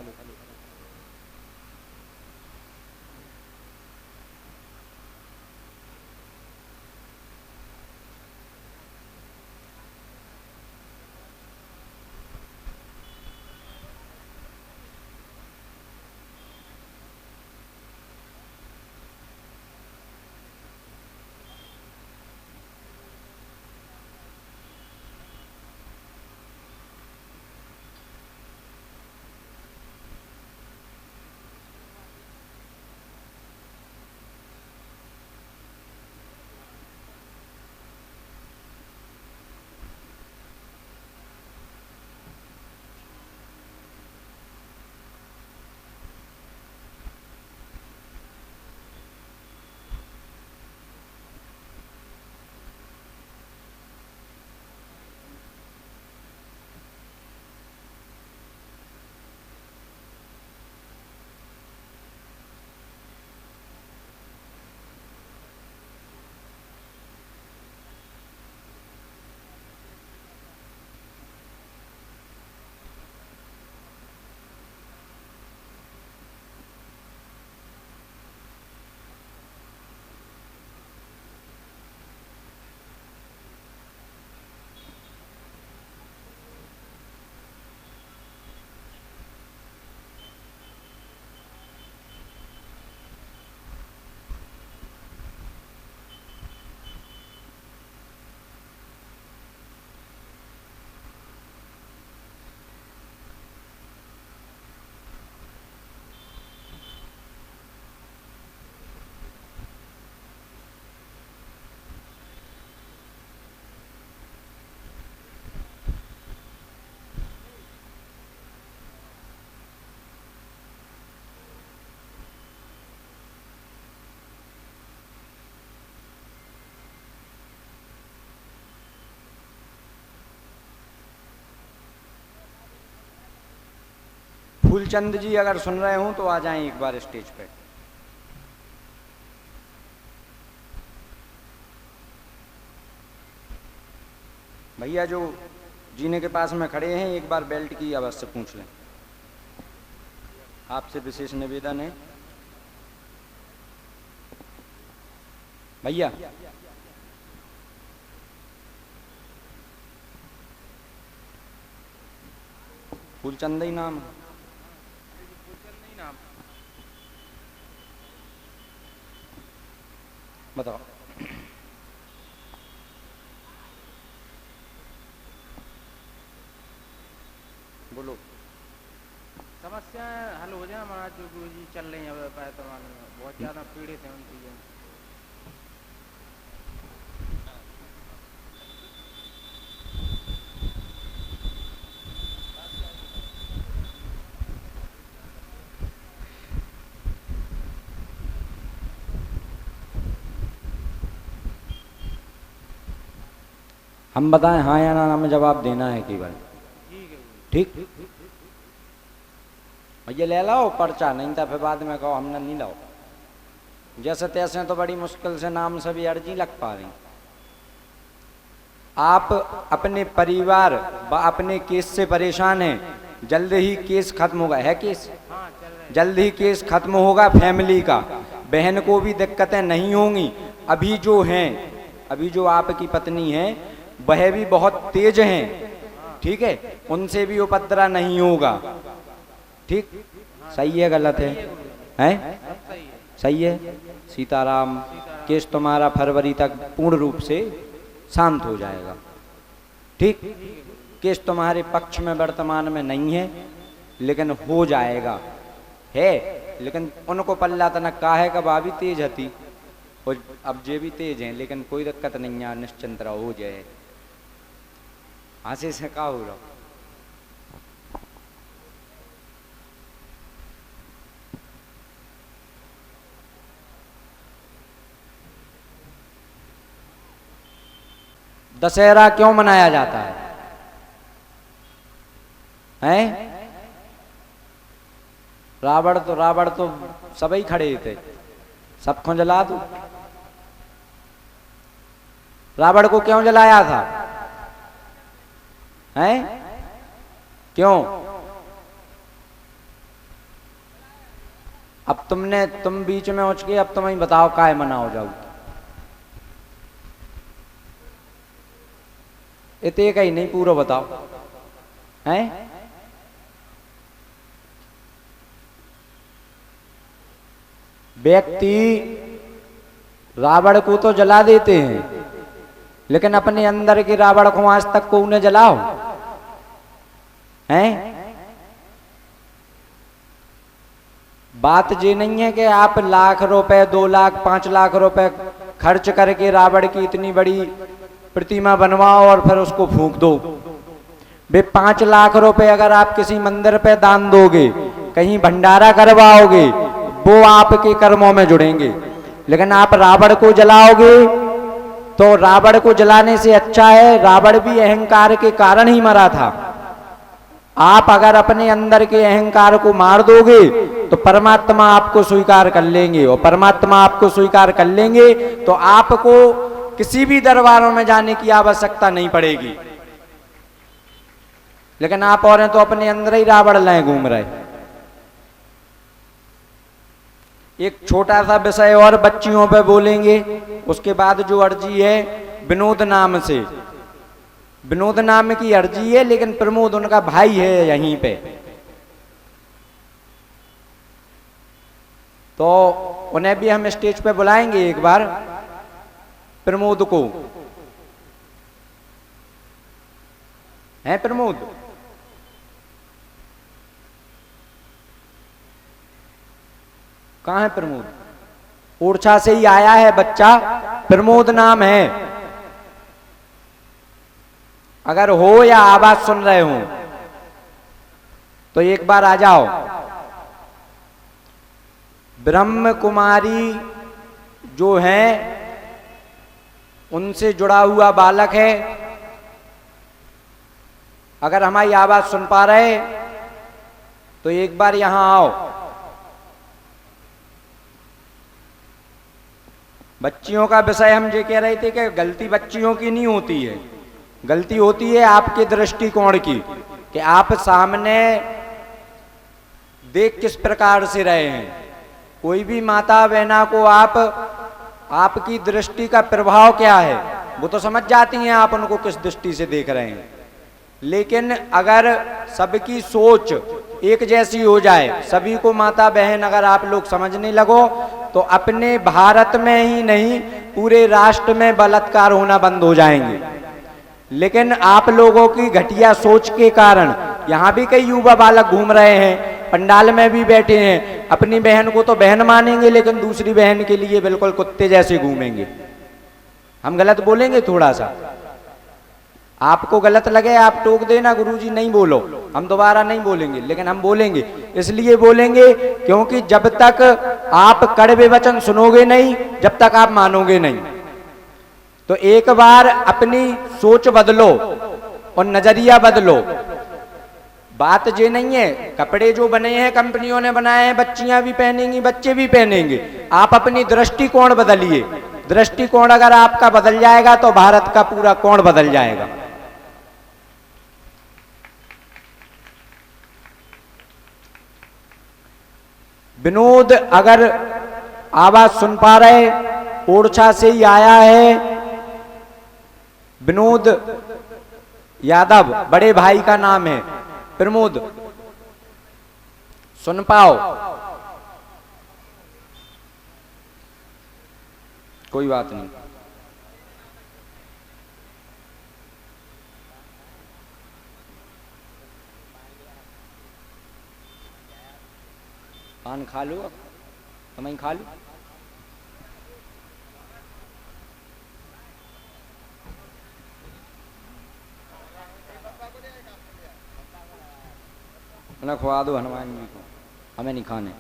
फूलचंद जी अगर सुन रहे हो तो आ जाएं एक बार स्टेज पे। भैया जो जीने के पास में खड़े हैं एक बार बेल्ट की अवश्य पूछ लें, आपसे विशेष निवेदन है। भैया फूलचंद ही नाम है। बताओ बोलो। समस्या हल हो जाए महाराज, जो गुरु जी चल रही है पैतमान में बहुत ज्यादा पीड़ित है उन चीजों से। हम बताएं हाँ या ना में जवाब देना है केवल। ठीक भैया ले लाओ पर्चा, नहीं था फिर बाद में कहो हमने नहीं लाओ। जैसे तैसे तो बड़ी मुश्किल से नाम से भी अर्जी लग पा रही। आप अपने परिवार व अपने केस से परेशान हैं, जल्द ही केस खत्म होगा। है केस जल्द ही केस खत्म होगा फैमिली का। बहन को भी दिक्कतें नहीं होंगी। अभी जो हैं, अभी जो आपकी पत्नी है वह भी बहुत तेज हैं, ठीक है, उनसे भी उपद्रव नहीं होगा। ठीक सही है गलत है? हैं? सब सही है। सही है। सीताराम केस तुम्हारा फरवरी तक पूर्ण रूप से शांत हो जाएगा। ठीक, केस तुम्हारे पक्ष में वर्तमान में नहीं है, लेकिन हो जाएगा है। लेकिन उनको पल्ला तनक का है कब भी तेज हती, और अब जे भी तेज हैं, लेकिन कोई दिक्कत नहीं है, निश्चिंत रहो हो जाए। हंसे से का हो रहा। दशहरा क्यों मनाया जाता है? हैं? रावण तो सभी खड़े थे, सबको जला दो। रावण को क्यों जलाया था? हैं? क्यों? अब तुम बीच में उठ के अब तुम ही बताओ काय मनाओ जाओ। इतने का ही नहीं, पूरा बताओ। हैं? व्यक्ति रावण को तो जला देते हैं, लेकिन अपने अंदर के रावण को आज तक को उन्हें जलाओ। हैं? बात ये नहीं है कि आप लाख रुपए, 2 लाख, 5 लाख रुपए खर्च करके रावण की इतनी बड़ी प्रतिमा बनवाओ और फिर उसको फूंक दो। वे 5 लाख रुपए अगर आप किसी मंदिर पे दान दोगे, कहीं भंडारा करवाओगे, वो आपके कर्मों में जुड़ेंगे। लेकिन आप रावण को जलाओगे तो रावण को जलाने से अच्छा है, रावण भी अहंकार के कारण ही मरा था। आप अगर अपने अंदर के अहंकार को मार दोगे तो परमात्मा आपको स्वीकार कर लेंगे, और परमात्मा आपको स्वीकार कर लेंगे तो आपको किसी भी दरबारों में जाने की आवश्यकता नहीं पड़ेगी। लेकिन आप और तो अपने अंदर ही रावण लाए घूम रहे। एक छोटा सा विषय और बच्चियों पे बोलेंगे, उसके बाद जो अर्जी है विनोद नाम से, विनोद नाम की अर्जी है, लेकिन प्रमोद उनका भाई है यहीं पे। तो उन्हें भी हम स्टेज पे बुलाएंगे एक बार, प्रमोद को। है प्रमोद? कहाँ है प्रमोद? ओरछा से ही आया है बच्चा, प्रमोद नाम है। अगर हो या आवाज सुन रहे हो तो एक बार आ जाओ। ब्रह्म कुमारी जो है उनसे जुड़ा हुआ बालक है। अगर हमारी आवाज सुन पा रहे तो एक बार यहां आओ। बच्चियों का विषय हम ये कह रहे थे कि गलती बच्चियों की नहीं होती है, गलती होती है आपके दृष्टिकोण की, कि आप सामने देख किस प्रकार से रहे हैं। कोई भी माता बहना को आपकी दृष्टि का प्रभाव क्या है वो तो समझ जाती हैं, आप उनको किस दृष्टि से देख रहे हैं। लेकिन अगर सबकी सोच एक जैसी हो जाए, सभी को माता बहन अगर आप लोग समझने लगो, तो अपने भारत में ही नहीं पूरे राष्ट्र में बलात्कार होना बंद हो जाएंगे। लेकिन आप लोगों की घटिया सोच के कारण यहाँ भी कई युवा बालक घूम रहे हैं, पंडाल में भी बैठे हैं, अपनी बहन को तो बहन मानेंगे लेकिन दूसरी बहन के लिए बिल्कुल कुत्ते जैसे घूमेंगे। हम गलत बोलेंगे थोड़ा सा, आपको गलत लगे आप टोक देना, गुरुजी नहीं बोलो, हम दोबारा नहीं बोलेंगे, लेकिन हम बोलेंगे। इसलिए बोलेंगे क्योंकि जब तक आप कड़वे वचन सुनोगे नहीं, जब तक आप मानोगे नहीं। तो एक बार अपनी सोच बदलो और नजरिया बदलो। बात ये नहीं है कपड़े जो बने हैं कंपनियों ने बनाए हैं, बच्चियां भी पहनेंगी बच्चे भी पहनेंगे, आप अपनी दृष्टिकोण बदलिए। दृष्टिकोण अगर आपका बदल जाएगा तो भारत का पूरा कोण बदल जाएगा। विनोद अगर आवाज सुन पा रहे, ओरछा से ही आया है, विनोद यादव बड़े भाई का नाम है, प्रमोद सुन पाओ। कोई बात नहीं। पान खा लो, तुम्हें खा लो। ना खुआ दो हनुमान जी को, हमें नहीं खाने।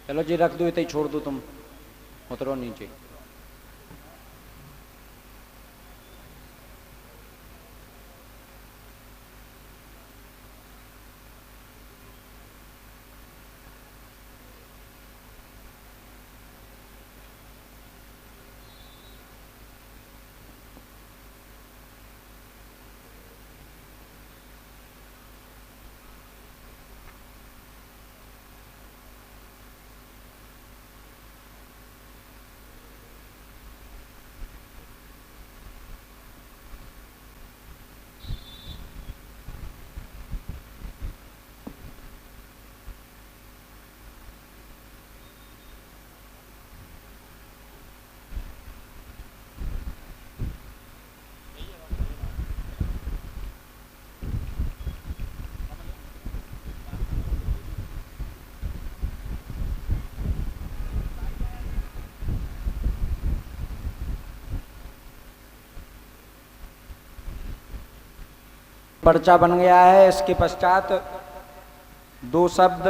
चलो जी रख दो, इतना ही छोड़ दो, तुम उतरो नीचे। पर्चा बन गया है। इसके पश्चात दो शब्द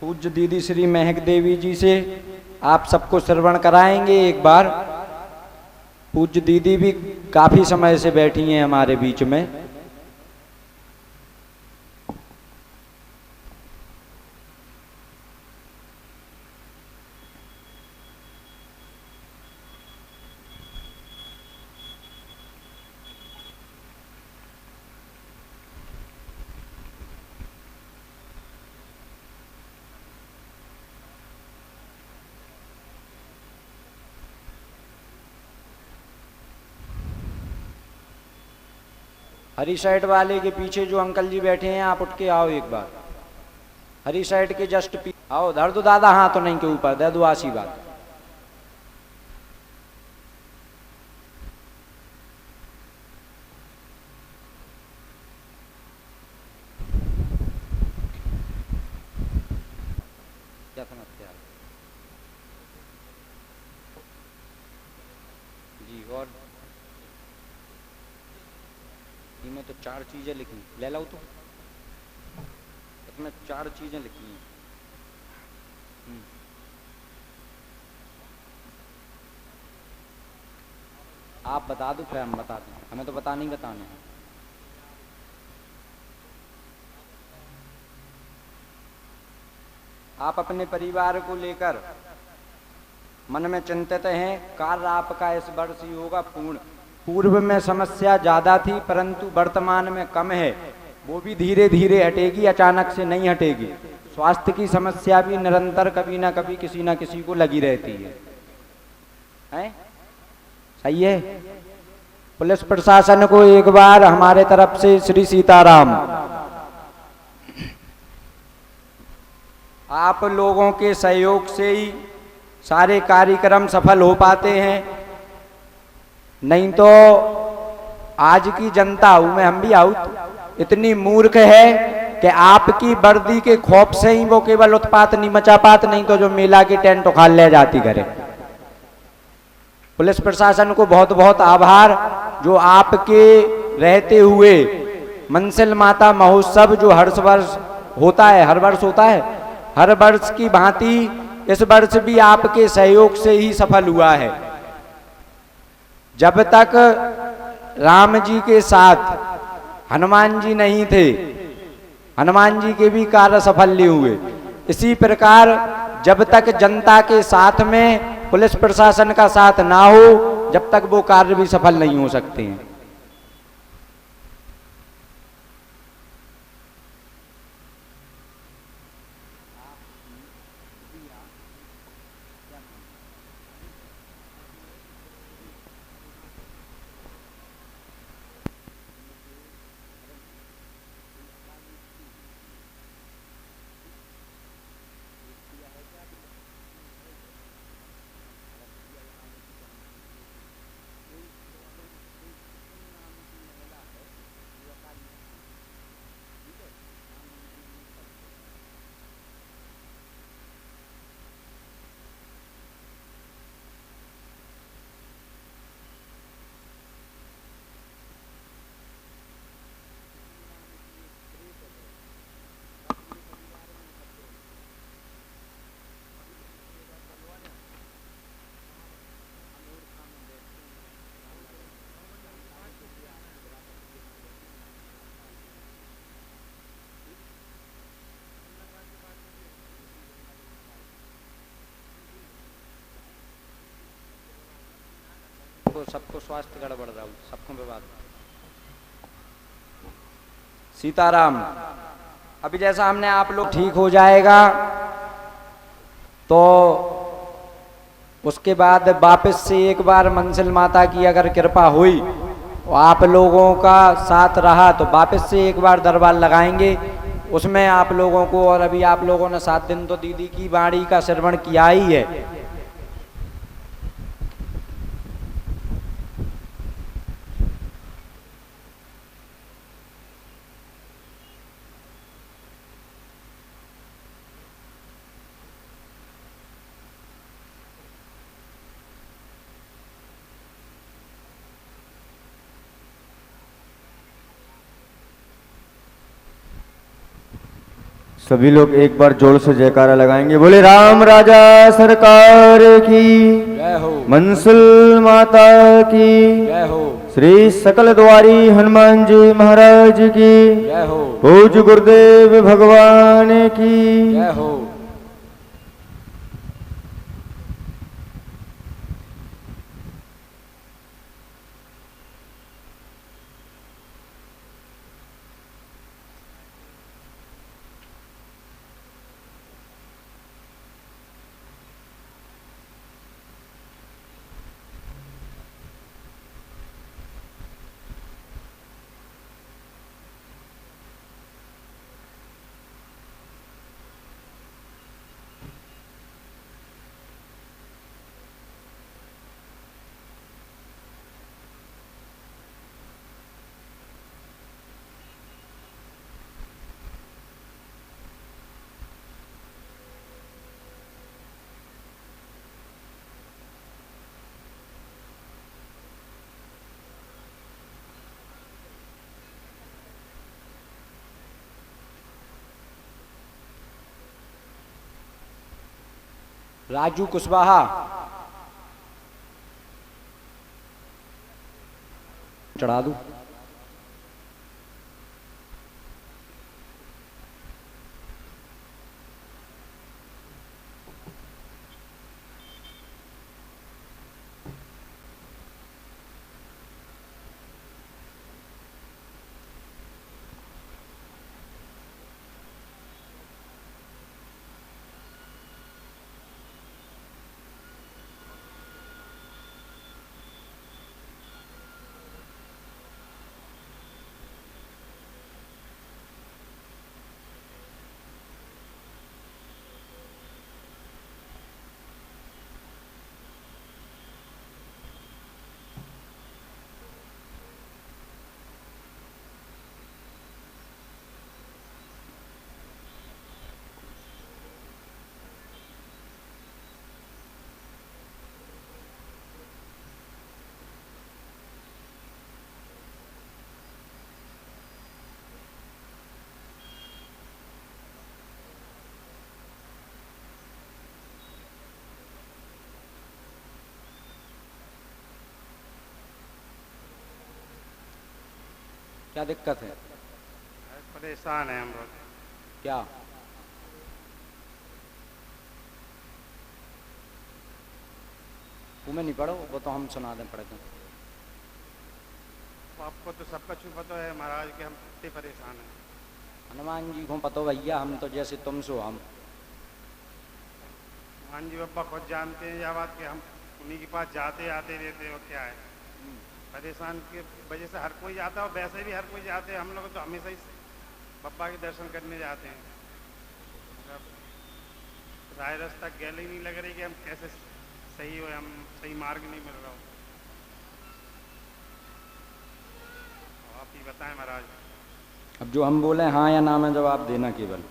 पूज्य दीदी श्री महक देवी जी से आप सबको श्रवण कराएंगे एक बार। पूज्य दीदी भी काफी समय से बैठी हैं हमारे बीच में। हरी साइड वाले के पीछे जो अंकल जी बैठे हैं, आप उठ के आओ एक बार। हरी साइड के जस्ट आओ, धर दो दादा हाथ तो नहीं के ऊपर, दे दो आशीर्वाद। जी और इसमें तो 4 चीजें लिखी, ले लो तो। इसमें 4 चीजें लिखी हैं। आप बता दो फिर हम बता दें, हमें तो बता नहीं बताने हैं। आप अपने परिवार को लेकर मन में चिंतित हैं। कार्य आपका इस वर्ष ही होगा पूर्ण। पूर्व में समस्या ज्यादा थी परंतु वर्तमान में कम है, वो भी धीरे धीरे हटेगी, अचानक से नहीं हटेगी। स्वास्थ्य की समस्या भी निरंतर कभी ना कभी किसी ना किसी को लगी रहती है, हैं? सही है। पुलिस प्रशासन को एक बार हमारे तरफ से श्री सीताराम। आप लोगों के सहयोग से ही सारे कार्यक्रम सफल हो पाते हैं, नहीं तो आज की जनता हूं मैं, हम भी आउट इतनी मूर्ख है कि आपकी वर्दी के खौफ से ही वो केवल उत्पात नहीं मचा पात, नहीं तो जो मेला की टेंट उखाड़ ले जाती घरे। पुलिस प्रशासन को बहुत बहुत आभार, जो आपके रहते हुए मंसिल माता महोत्सव जो हर वर्ष होता है, हर वर्ष होता है, हर वर्ष की भांति इस वर्ष भी आपके सहयोग से ही सफल हुआ है। जब तक राम जी के साथ हनुमान जी नहीं थे, हनुमान जी के भी कार्य सफल नहीं हुए। इसी प्रकार जब तक जनता के साथ में पुलिस प्रशासन का साथ ना हो, जब तक वो कार्य भी सफल नहीं हो सकते हैं। सबको स्वास्थ्य गड़बड़ रहा, सबको विवाद। सीताराम। अभी जैसा हमने आप लोग ठीक हो जाएगा तो उसके बाद वापस से एक बार मंसिल माता की अगर कृपा हुई और आप लोगों का साथ रहा तो वापस से एक बार दरबार लगाएंगे। उसमें आप लोगों को, और अभी आप लोगों ने 7 दिन तो दीदी की वाणी का श्रवण किया ही है। सभी लोग एक बार जोर से जयकारा लगाएंगे। बोले राम राजा सरकार की जय हो, मंसल माता की जय हो, श्री सकल द्वारी हनुमान जी महाराज की जय हो, पूज गुरुदेव भगवान की जय हो। राजू कुशवाहा। चढ़ा दूं? क्या दिक्कत है? परेशान है हम लोग। क्या? तुम्हें नहीं पढ़ो, वो तो हम सुना दें पढ़ के। आपको तो सबका छू पता है महाराज कि हम कितने परेशान हैं। हनुमान जी को पतो भैया, हम तो जैसे तुम सो हम। हनुमान जी बाबा खुद जानते हैं यह बात कि हम उन्हीं के पास जाते आते रहते हैं। और क्या है, परेशान की वजह से हर कोई जाता है, और वैसे भी हर कोई जाते हैं। हम लोग तो हमेशा ही बाबा के दर्शन करने जाते हैं। राय रास्ता गैली नहीं लग रही कि हम कैसे सही हो, हम सही मार्ग नहीं मिल रहा हो। आप ही बताएं महाराज। अब जो हम बोले हाँ या ना में जवाब देना केवल।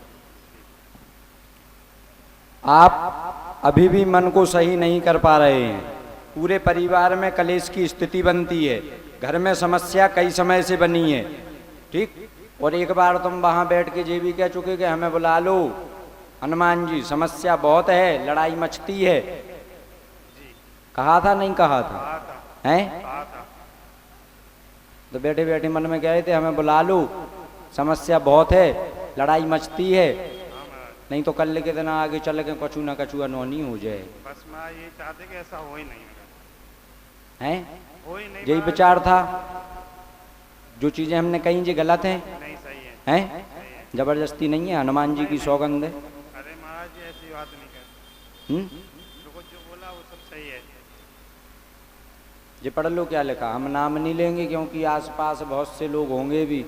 आप अभी भी मन को सही नहीं कर पा रहे हैं। पूरे परिवार में कलेश की स्थिति बनती है, घर में समस्या कई समय से बनी है, ठीक। और एक बार तुम वहां बैठ के ये भी कह चुके कि हमें बुला लो हनुमान जी, समस्या बहुत है, लड़ाई मचती है। कहा था नहीं कहा था? हैं? तो बैठे बैठे मन में कह रहे थे हमें बुला लो, समस्या बहुत है, लड़ाई मचती है, नहीं तो कल के दिन आगे चल के कछू ना कछू अनहोनी हो जाए। बस मैं ये चाहते कि ऐसा हो ही नहीं हैं? हो ही नहीं। यही विचार था। जो चीजें हमने कही जी गलत हैं? नहीं, सही है। हैं? जबरदस्ती नहीं है, हनुमान जी की सौगंध है। अरे महाराज जी ऐसी बात नहीं कर। जो बोला वो सब सही है। ये पढ़ लो क्या लिखा। हम नाम नहीं लेंगे क्योंकि आसपास बहुत से लोग होंगे भी,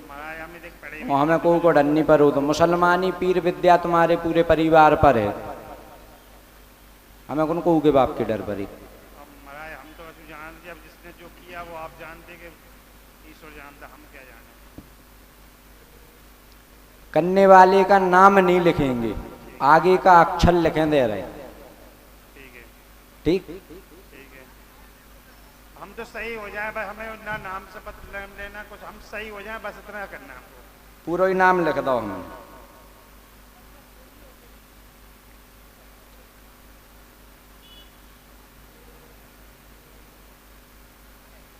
महाराज हमें देख पड़े। और हमें को डर नहीं पर हो। तो मुसलमानी पीर विद्या तुम्हारे पूरे परिवार पर है, हमें कौन को के बाप के डर पर ही। महाराज हम तो जानते, अब जिसने जो किया वो आप जानते कि ईश्वर जानता, हम क्या जाने। करने वाले का नाम नहीं लिखेंगे, आगे का अक्षर लिखें दे रहे। ठीक है, ठीक। ठीक है। हम तो सही हो जाए भाई, हमें ना नाम से पत्र लेना कुछ, हम सही हो जाए बस इतना करना हमको। पूरा ही नाम लिख दो हमें।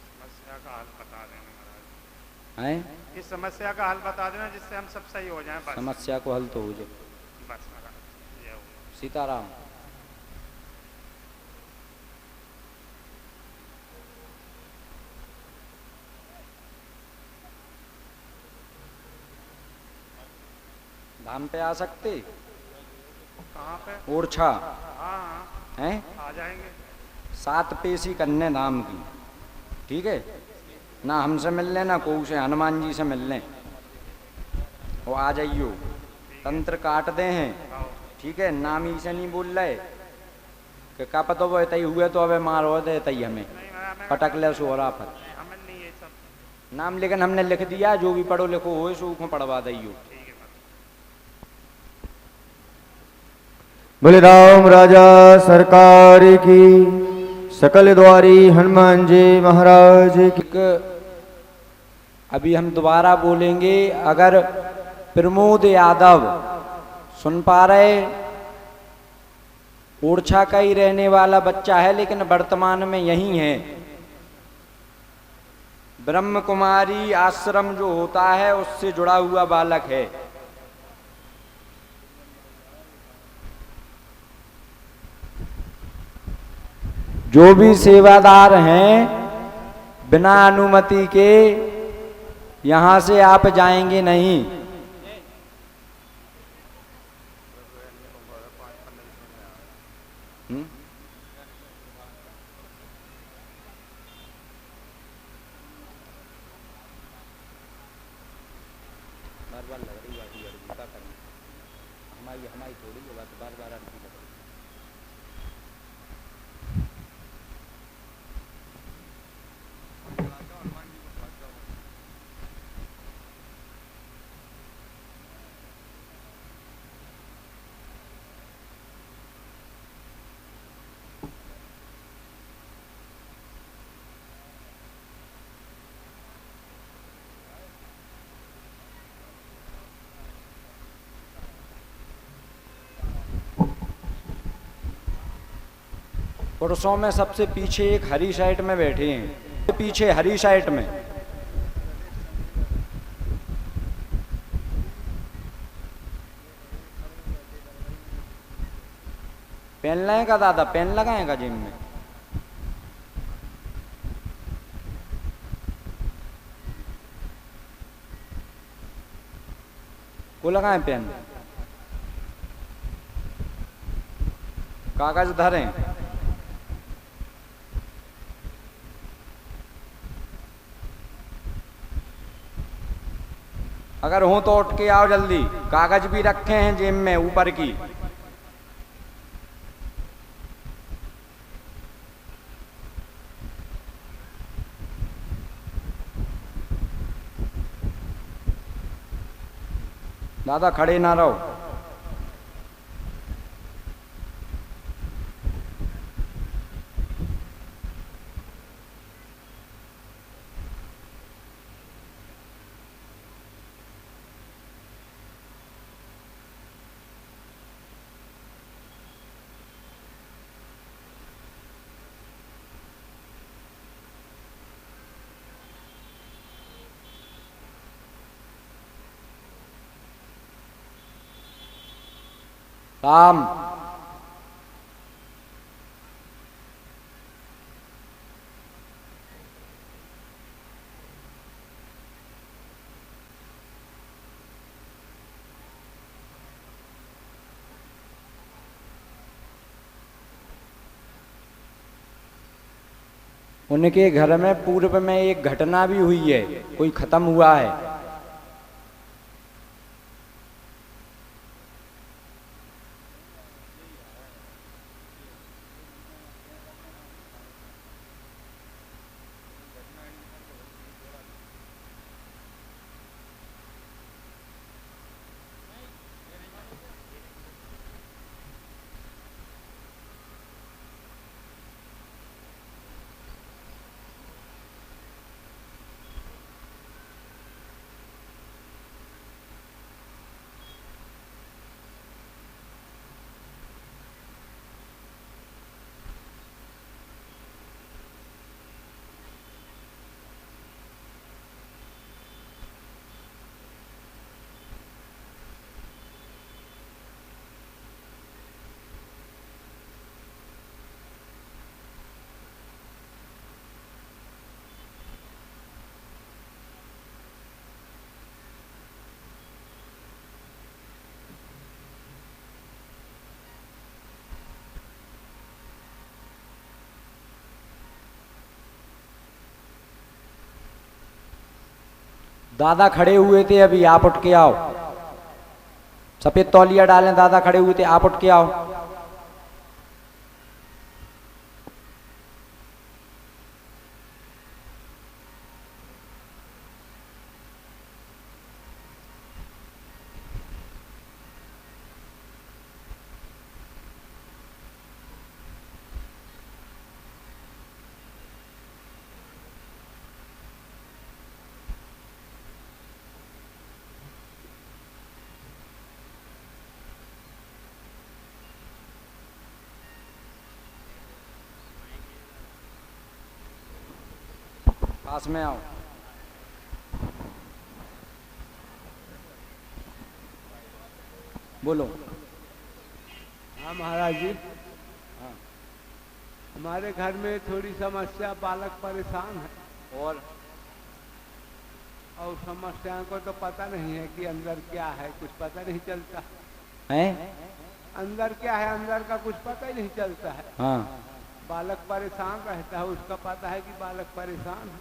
समस्या का हल बता देना महाराज। हैं? इस समस्या का हल बता देना जिससे हम सब सही हो जाएं बस। समस्या को हल तो हो जाए। बस महाराज ये हो। सीताराम। धाम पे आ सकते? कहाँ पे? ओरछा। हाँ हैं? आ जाएंगे। 7 पेशी करने धाम की, ठीक है ना। हमसे मिल लेना, को से हनुमान जी से मिल लें, वो आ जाइयो। तंत्र काट दे हैं, ठीक है। नाम ही से नहीं बोल रहे कि का पता वो तय हुए तो अबे मार हो दे तय हमें पटक ले सो रहा फत। हमें नहीं ये सब। नाम लेकिन हमने लिख दिया, जो भी पढ़ो लिखो हो सो पढ़वा दियो। बोले राम राजा सरकार की, सकल द्वारी हनुमान जी महाराज की। अभी हम दोबारा बोलेंगे। अगर प्रमोद यादव सुन पा रहे, ओरछा का ही रहने वाला बच्चा है लेकिन वर्तमान में यही है। ब्रह्म कुमारी आश्रम जो होता है उससे जुड़ा हुआ बालक है। जो भी सेवादार हैं बिना अनुमति के यहां से आप जाएंगे नहीं। बार बार लग रही बात करनी हमारी थोड़ी है बात, बार बार अर्जी लग रही। पुरुषों में सबसे पीछे एक हरी शर्ट में बैठे हैं, पीछे हरी शर्ट में पेन लाएगा दादा, पेन लगाएगा जिम में? वो लगाएं पेन, कागज धरें। अगर हो तो उठ के आओ जल्दी, कागज भी रखे हैं जेब में ऊपर की। दादा खड़े ना रहो। राम। उनके घर में पूर्व में एक घटना भी हुई है, कोई खत्म हुआ है। दादा खड़े हुए थे अभी, आप उठ के आओ। सफेद तौलिया डालें, दादा खड़े हुए थे, आप उठ के आओ। पास में आओ। बोलो। हाँ महाराज जी, हमारे घर में थोड़ी समस्या, बालक परेशान है और समस्या को तो पता नहीं है कि अंदर क्या है, कुछ पता नहीं चलता है। अंदर क्या है, अंदर का कुछ पता ही नहीं चलता है। हाँ। बालक परेशान रहता है, उसका पता है कि बालक परेशान है।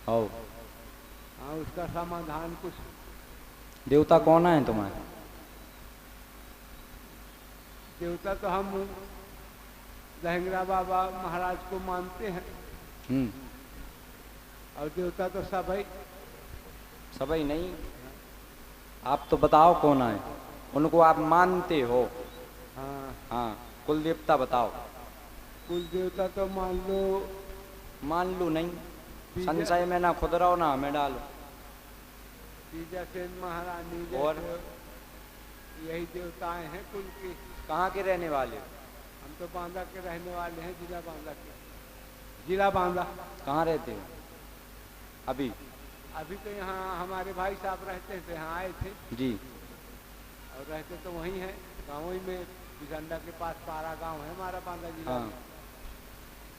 आओ। हाँ, उसका समाधान कुछ। देवता कौन है तुम्हारे? देवता तो हम लहंगरा बाबा महाराज को मानते हैं। और देवता तो सबई नहीं, आप तो बताओ कौन है, उनको आप मानते हो? हाँ हाँ, कुल देवता बताओ। कुल देवता तो मान लो नहीं, संशय में ना खुद रहो ना हमें डालो। सेन महारानी और यही देवताएं हैं कुल के। कहाँ के रहने वाले? हम तो बांदा के रहने वाले हैं, जिला बांदा के। जिला बांदा। कहाँ रहते हो अभी? अभी तो यहाँ हमारे भाई साहब रहते थे, यहाँ आए थे जी। और रहते तो वहीं हैं, गाँव ही में बिगंडा के पास पारा गांव है हमारा बांदा जिला हाँ। में।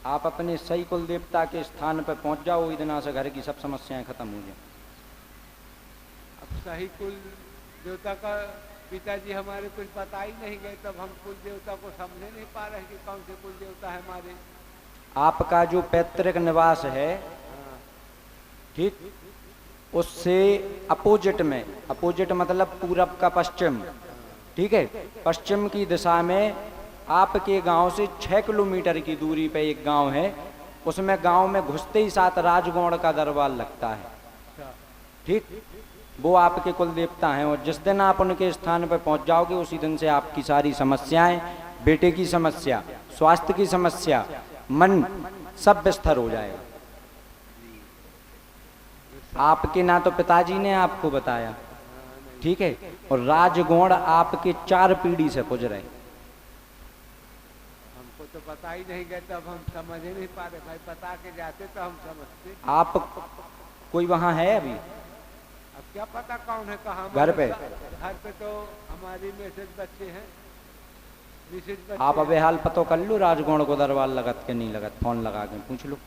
आप अपने सही कुल देवता के स्थान पर पहुंच जाओ, इतना से घर की सब समस्याएं खत्म हो जाए। अब सही कुल देवता का पिताजी हमारे कुछ बता ही नहीं गए, तब हम कुल देवता को समझे नहीं पा रहे कि कौन से कुल देवता है हमारे। आपका जो पैतृक निवास है, ठीक, उससे अपोजिट में, अपोजिट मतलब पूरब का पश्चिम, ठीक है, पश्चिम की दिशा में आपके गांव से 6 किलोमीटर की दूरी पे एक गांव है। उसमें गांव में घुसते ही साथ राजगौड़ का दरबार लगता है, ठीक, वो आपके कुल देवता हैं। और जिस दिन आप उनके स्थान पर पहुंच जाओगे, उसी दिन से आपकी सारी समस्याएं, बेटे की समस्या, स्वास्थ्य की समस्या, मन, सब विस्तार हो जाएगा। आपके ना तो पिताजी ने आपको बताया, ठीक है, और राजगौड़ आपके 4 पीढ़ी से गुजरे। हमको तो पता ही नहीं गए, तब हम समझ ही नहीं पा रहे भाई, बता के जाते तो हम समझते। आप कोई वहाँ है अभी? अब क्या पता कौन है कहाँ। घर पे? घर पे तो हमारी मैसेज बच्चे हैं, मैसेज बच्चे आप अबे हाल पतो कर लो राजगौड़ को दरबार लगत के नहीं लगत, फोन लगा के पूछ लो।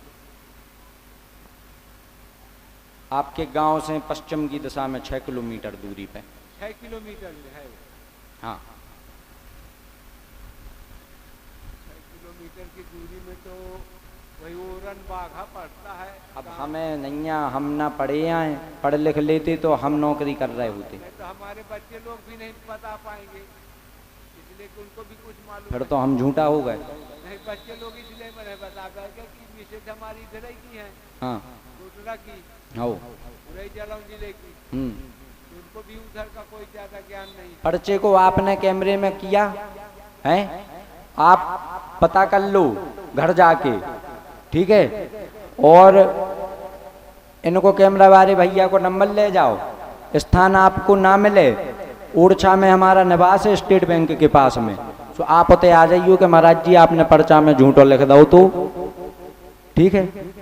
आपके गांव से पश्चिम की दिशा में 6 किलोमीटर दूरी पे। 6 किलोमीटर में है वो। हाँ, 6 किलोमीटर की दूरी में तो वही ओरन बाघा पड़ता है। अब हमें नैया, हम ना पढ़े आए, पढ़ लिख लेते तो हम नौकरी कर रहे होते। नहीं तो हमारे बच्चे लोग भी नहीं बता पाएंगे, इसलिए कि उनको भी कुछ मालूम फिर तो हम झूठा हो गए। नहीं। बच्चे लोग इसलिए मैंने बता पाएंगे कि मिसेज हमारी इधर ही की है, हाँ, दूसरा की हो, पूरे जलौन जिले की, उनको भी उधर का कोई ज्यादा ज्ञान नहीं। पर्चे को आपने कैमरे में किया है, आप पता कर लो घर जाके, ठीक है, और इनको कैमरा वाले भैया को नंबर ले जाओ। स्थान आपको ना मिले, ओरछा में हमारा निवास है स्टेट बैंक के पास में, तो आप उते आ जाइयो कि महाराज जी आपने पर्चा में झूठो लिख दो तो, ठीक है।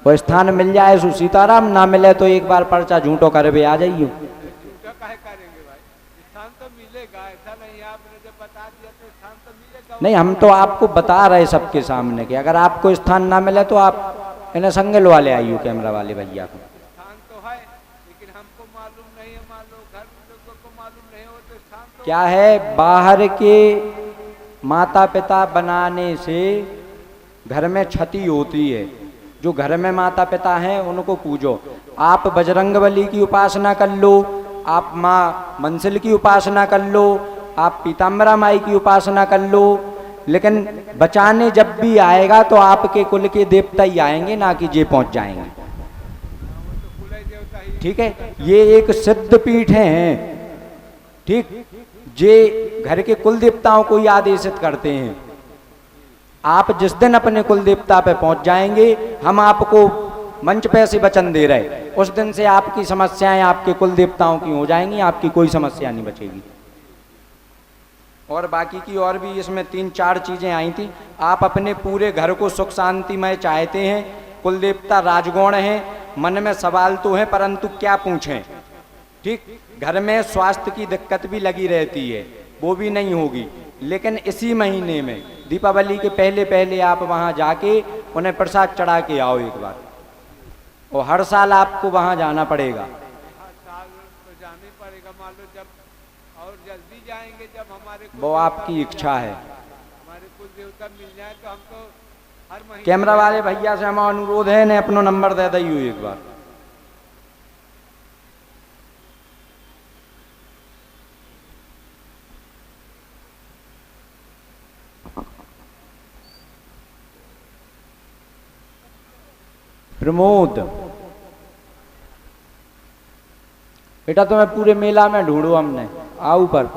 वो स्थान मिल जाए सो सीताराम, ना मिले तो एक बार पर्चा झूठो करे भी आ जाइयो। झूठा काहे करेंगे भाई, स्थान तो मिलेगा, ऐसा नहीं आपने जब बता दिया तो स्थान तो मिलेगा। नहीं, हम तो आपको बता रहे सबके सामने कि अगर आपको स्थान ना मिले तो आप इन्हें संगल वाले आइयो, कैमरा वाले भैया को। स्थान तो है लेकिन हमको मालूम नहीं है, मान लो घर लोगों को मालूम नहीं हो तो स्थान तो क्या है, बाहर के माता पिता बनाने से घर में क्षति होती है। जो घर में माता पिता हैं उनको पूजो। आप बजरंगबली की उपासना कर लो, आप माँ मंसिल की उपासना कर लो, आप पीताम्बरा माई की उपासना कर लो, लेकिन बचाने जब भी आएगा तो आपके कुल के देवता ही आएंगे, ना कि जे पहुंच जाएंगे, ठीक है। ये एक सिद्ध पीठ हैं, ठीक, जे घर के कुल देवताओं को ही आदेशित करते हैं। आप जिस दिन अपने कुल देवता पे पहुंच जाएंगे, हम आपको मंच पे से वचन दे रहे, उस दिन से आपकी समस्याएं आपके कुल देवताओं की हो जाएंगी, आपकी कोई समस्या नहीं बचेगी। और बाकी की और भी इसमें 3-4 चीजें आई थी। आप अपने पूरे घर को सुख शांतिमय चाहते हैं, कुल देवता राजगौड़ हैं, मन में सवाल तो है परंतु क्या पूछें, ठीक। घर में स्वास्थ्य की दिक्कत भी लगी रहती है, वो भी नहीं होगी, लेकिन इसी महीने में दीपावली के पहले पहले आप वहां जाके उन्हें प्रसाद चढ़ा के आओ एक बार, और हर साल आपको वहां जाना पड़ेगा। हर साल तो जाने पड़ेगा, मान लो जब और जल्दी जाएंगे जब हमारे वो आपकी इच्छा है। हमारे कुल देवता मिल जाए तो हम तो हर महीने। कैमरा वाले भैया से हमारा अनुरोध है, ने अपनो नंबर दे दी एक बार। प्रमोद बेटा, तुम्हें पूरे मेला में ढूंढो हमने, आओ ऊपर।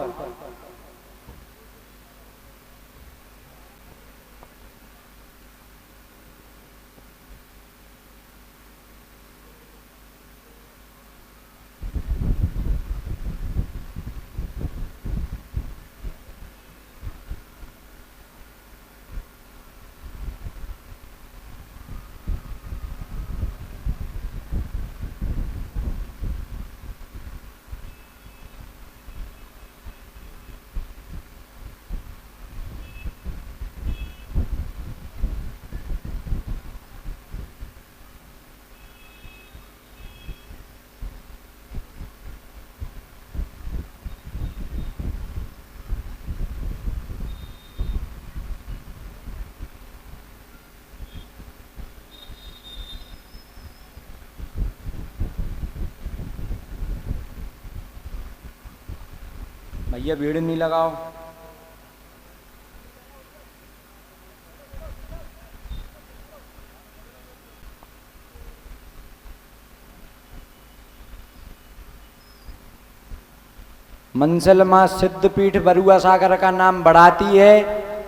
भैया भीड़ नहीं लगाओ। मंसल माँ सिद्धपीठ बरुआ सागर का नाम बढ़ाती है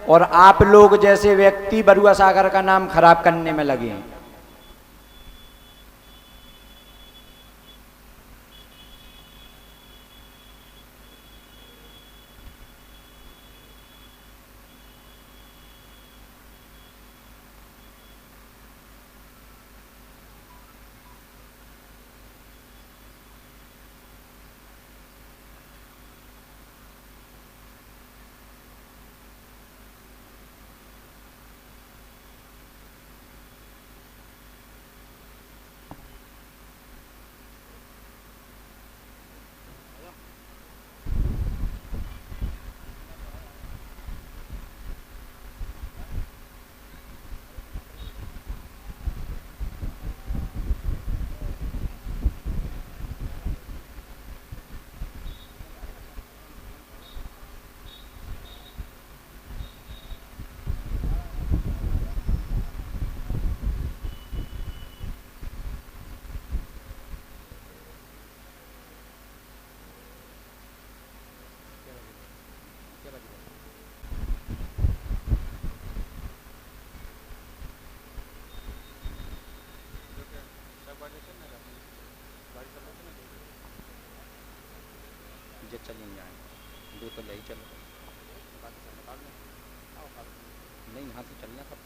और आप लोग जैसे व्यक्ति बरुआ सागर का नाम खराब करने में लगे हैं। चलेंगे दो तो ले ही चलो, नहीं यहाँ से चलना सब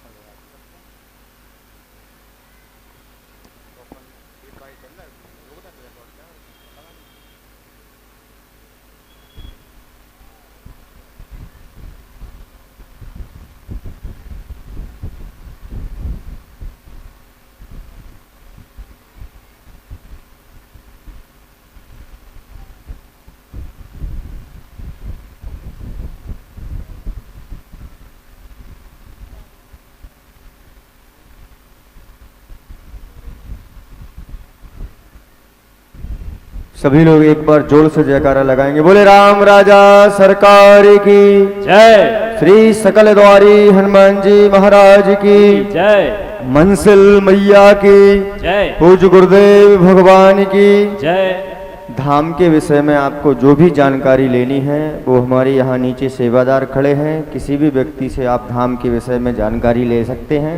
सभी लोग एक बार जोर से जयकारा लगाएंगे। बोले राम राजा सरकार की जय। श्री सकल द्वारी हनुमान जी महाराज की जय। मंसिल मैया की जय। पूज्य गुरुदेव भगवान की जय। धाम के विषय में आपको जो भी जानकारी लेनी है वो हमारे यहाँ नीचे सेवादार खड़े हैं, किसी भी व्यक्ति से आप धाम के विषय में जानकारी ले सकते हैं।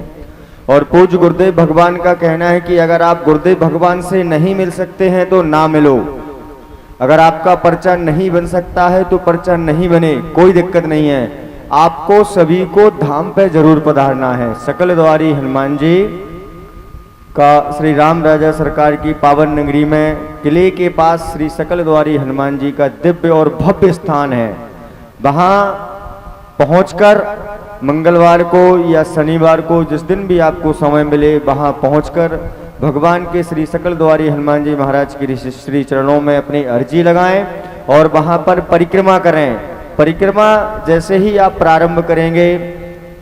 और पूज्य गुरुदेव भगवान का कहना है कि अगर आप गुरुदेव भगवान से नहीं मिल सकते हैं तो ना मिलो, अगर आपका पर्चा नहीं बन सकता है तो पर्चा नहीं बने, कोई दिक्कत नहीं है। आपको सभी को धाम पे जरूर पधारना है। सकल द्वारी हनुमान जी का श्री राम राजा सरकार की पावन नगरी में किले के पास श्री सकल द्वारी हनुमान जी का दिव्य और भव्य स्थान है। वहाँ पहुंचकर मंगलवार को या शनिवार को जिस दिन भी आपको समय मिले वहां पहुंचकर भगवान के श्री सकल द्वारी हनुमान जी महाराज के श्री चरणों में अपनी अर्जी लगाएं और वहां पर परिक्रमा करें। परिक्रमा जैसे ही आप प्रारंभ करेंगे,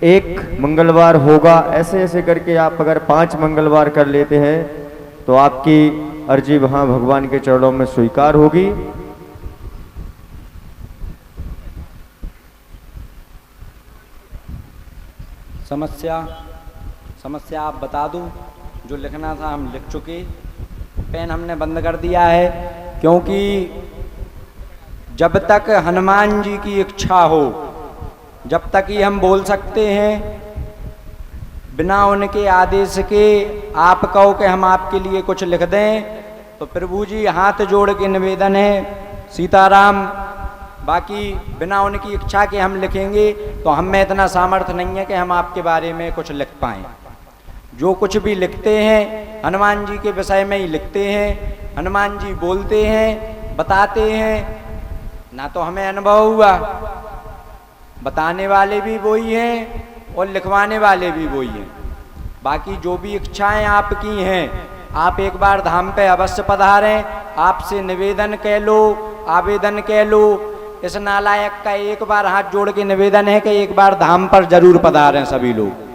एक मंगलवार होगा, ऐसे ऐसे करके आप अगर 5 मंगलवार कर लेते हैं तो आपकी अर्जी वहां भगवान के चरणों में स्वीकार होगी। समस्या आप बता दूं, जो लिखना था हम लिख चुके, पेन हमने बंद कर दिया है, क्योंकि जब तक हनुमान जी की इच्छा हो जब तक ही हम बोल सकते हैं। बिना उनके आदेश के आप कहो कि हम आपके लिए कुछ लिख दें तो प्रभु जी हाथ जोड़ के निवेदन है, सीताराम। बाकी बिना उनकी इच्छा के हम लिखेंगे तो हम में इतना सामर्थ्य नहीं है कि हम आपके बारे में कुछ लिख पाएँ। जो कुछ भी लिखते हैं हनुमान जी के विषय में ही लिखते हैं। हनुमान जी बोलते हैं, बताते हैं, ना तो हमें अनुभव हुआ, बताने वाले भी वही हैं और लिखवाने वाले भी वही हैं। बाकी जो भी इच्छाएं आपकी हैं, आप एक बार धाम पे अवश्य पधारें। आपसे निवेदन कह लो, आवेदन कह लो, इस नालायक का एक बार हाथ जोड़ के निवेदन है कि एक बार धाम पर जरूर पधारें सभी लोग।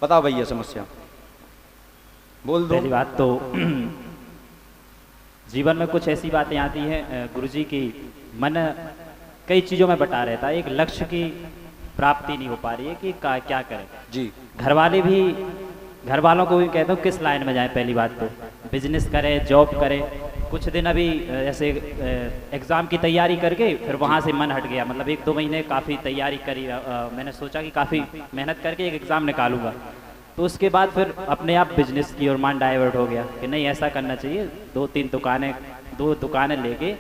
बताओ भैया समस्या बोल दो। पहली बात तो जीवन में कुछ ऐसी बातें आती हैं गुरुजी की मन कई चीज़ों में बटा रहता है, एक लक्ष्य की प्राप्ति नहीं हो पा रही है कि क्या करें। जी। घर वालों को भी कहता हूँ किस लाइन में जाएं। पहली बात तो बिजनेस करें, जॉब करें। कुछ दिन अभी ऐसे एग्ज़ाम की तैयारी करके फिर वहाँ से मन हट गया, मतलब 1-2 महीने काफ़ी तैयारी करी। मैंने सोचा कि काफ़ी मेहनत करके एक एग्ज़ाम निकालूंगा, तो उसके बाद फिर अपने आप बिजनेस की ओर मन डाइवर्ट हो गया कि नहीं ऐसा करना चाहिए, 2 दुकानें लेके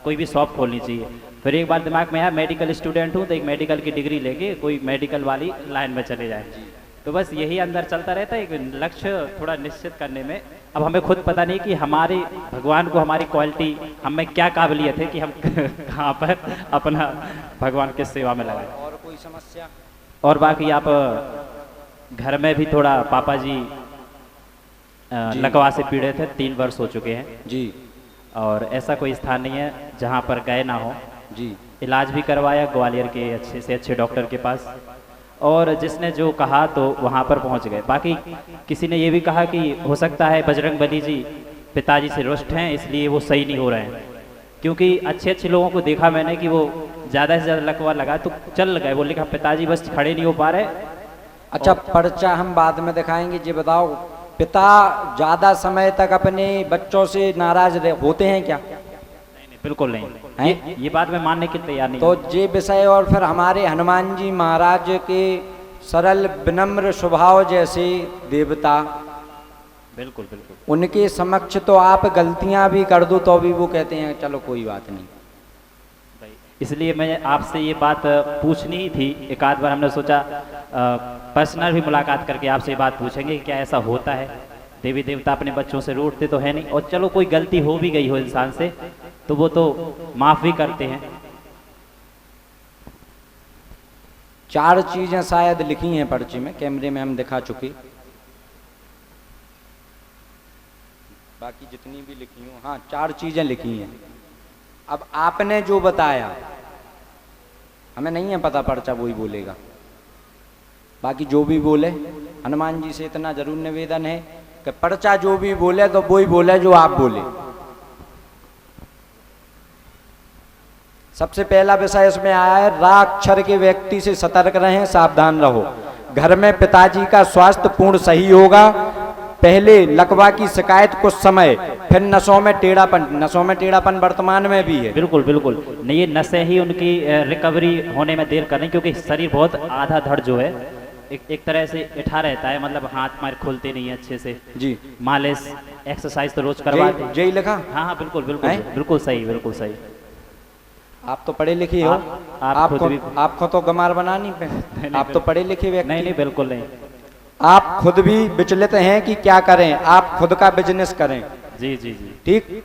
कोई भी शॉप खोलनी चाहिए। फिर एक बार दिमाग में आया मेडिकल स्टूडेंट हूँ तो एक मेडिकल की डिग्री लेके कोई मेडिकल वाली लाइन में चले जाए। तो बस यही अंदर चलता रहता है, एक लक्ष्य थोड़ा निश्चित करने में। अब हमें खुद पता नहीं कि हमारे भगवान को हमारी क्वालिटी, हमें क्या काबिलियत है कि हम कहाँ पर अपना भगवान की सेवा में लगाएं। और कोई समस्या? और बाकी आप घर में भी थोड़ा पापा जी लकवा से पीड़ित थे, 3 वर्ष हो चुके हैं जी। और ऐसा कोई स्थान नहीं है जहाँ पर गए ना हो जी। इलाज भी करवाया ग्वालियर के अच्छे से अच्छे डॉक्टर के पास, और जिसने जो कहा तो वहाँ पर पहुँच गए। बाकी किसी ने ये भी कहा कि हो सकता है बजरंग बली जी पिताजी से रुष्ट हैं, इसलिए वो सही नहीं हो रहे हैं। क्योंकि अच्छे लोगों को देखा मैंने कि वो ज़्यादा से ज़्यादा लकवा लगा तो चल गए, वो लिखा पिताजी बस खड़े नहीं हो पा रहे। अच्छा, पर्चा हम बाद में दिखाएंगे। ये बताओ, पिता ज़्यादा समय तक अपने बच्चों से नाराज होते हैं क्या? नहीं, बिल्कुल नहीं। ये बात मैं मानने के तैयार नहीं। तो ये विषय, और फिर हमारे हनुमान जी महाराज के सरल विनम्र स्वभाव जैसे देवता, बिल्कुल बिल्कुल, उनके समक्ष तो आप गलतियां भी कर दो तो भी वो कहते हैं चलो कोई बात नहीं। इसलिए मैं आपसे ये बात पूछनी ही थी। एक आध बार हमने सोचा पर्सनल भी मुलाकात करके आपसे ये बात पूछेंगे कि क्या ऐसा होता है, देवी देवता अपने बच्चों से रूठते तो है नहीं, और चलो कोई गलती हो भी गई हो इंसान से तो वो तो माफ भी करते हैं। 4 चीजें शायद लिखी हैं पर्ची में, कैमरे में हम दिखा चुके, बाकी जितनी भी लिखी हूँ, हाँ 4 चीजें लिखी हैं। अब आपने जो बताया हमें नहीं है पता, पर्चा वही बोलेगा। बाकी जो भी बोले, हनुमान जी से इतना जरूर निवेदन है कि पर्चा जो भी बोले तो वही बोले जो आप बोले। सबसे पहला विषय इसमें आया है, राक्षर के व्यक्ति से सतर्क रहें, सावधान रहो। घर में पिताजी का स्वास्थ्य पूर्ण सही होगा। पहले लकवा की शिकायत कुछ समय, फिर नसों में टेढ़ापन वर्तमान में भी है। बिल्कुल बिल्कुल नहीं, ये नसें ही उनकी रिकवरी होने में देर कर रही, क्योंकि शरीर बहुत आधा धड़ जो है एक तरह से इठा रहता है, मतलब हाथ मार खुलते नहीं है अच्छे से जी। मालिश एक्सरसाइज तो रोज करवाते। जय लिखा? हाँ बिल्कुल बिल्कुल बिल्कुल सही, बिल्कुल सही। आप तो पढ़े लिखे हो, आपको तो गमार बना नहीं, आप तो पढ़े लिखे व्यक्ति। नहीं बिल्कुल नहीं। आप खुद भी विचलित हैं कि क्या करें, आप खुद का बिजनेस करें। जी जी जी, ठीक।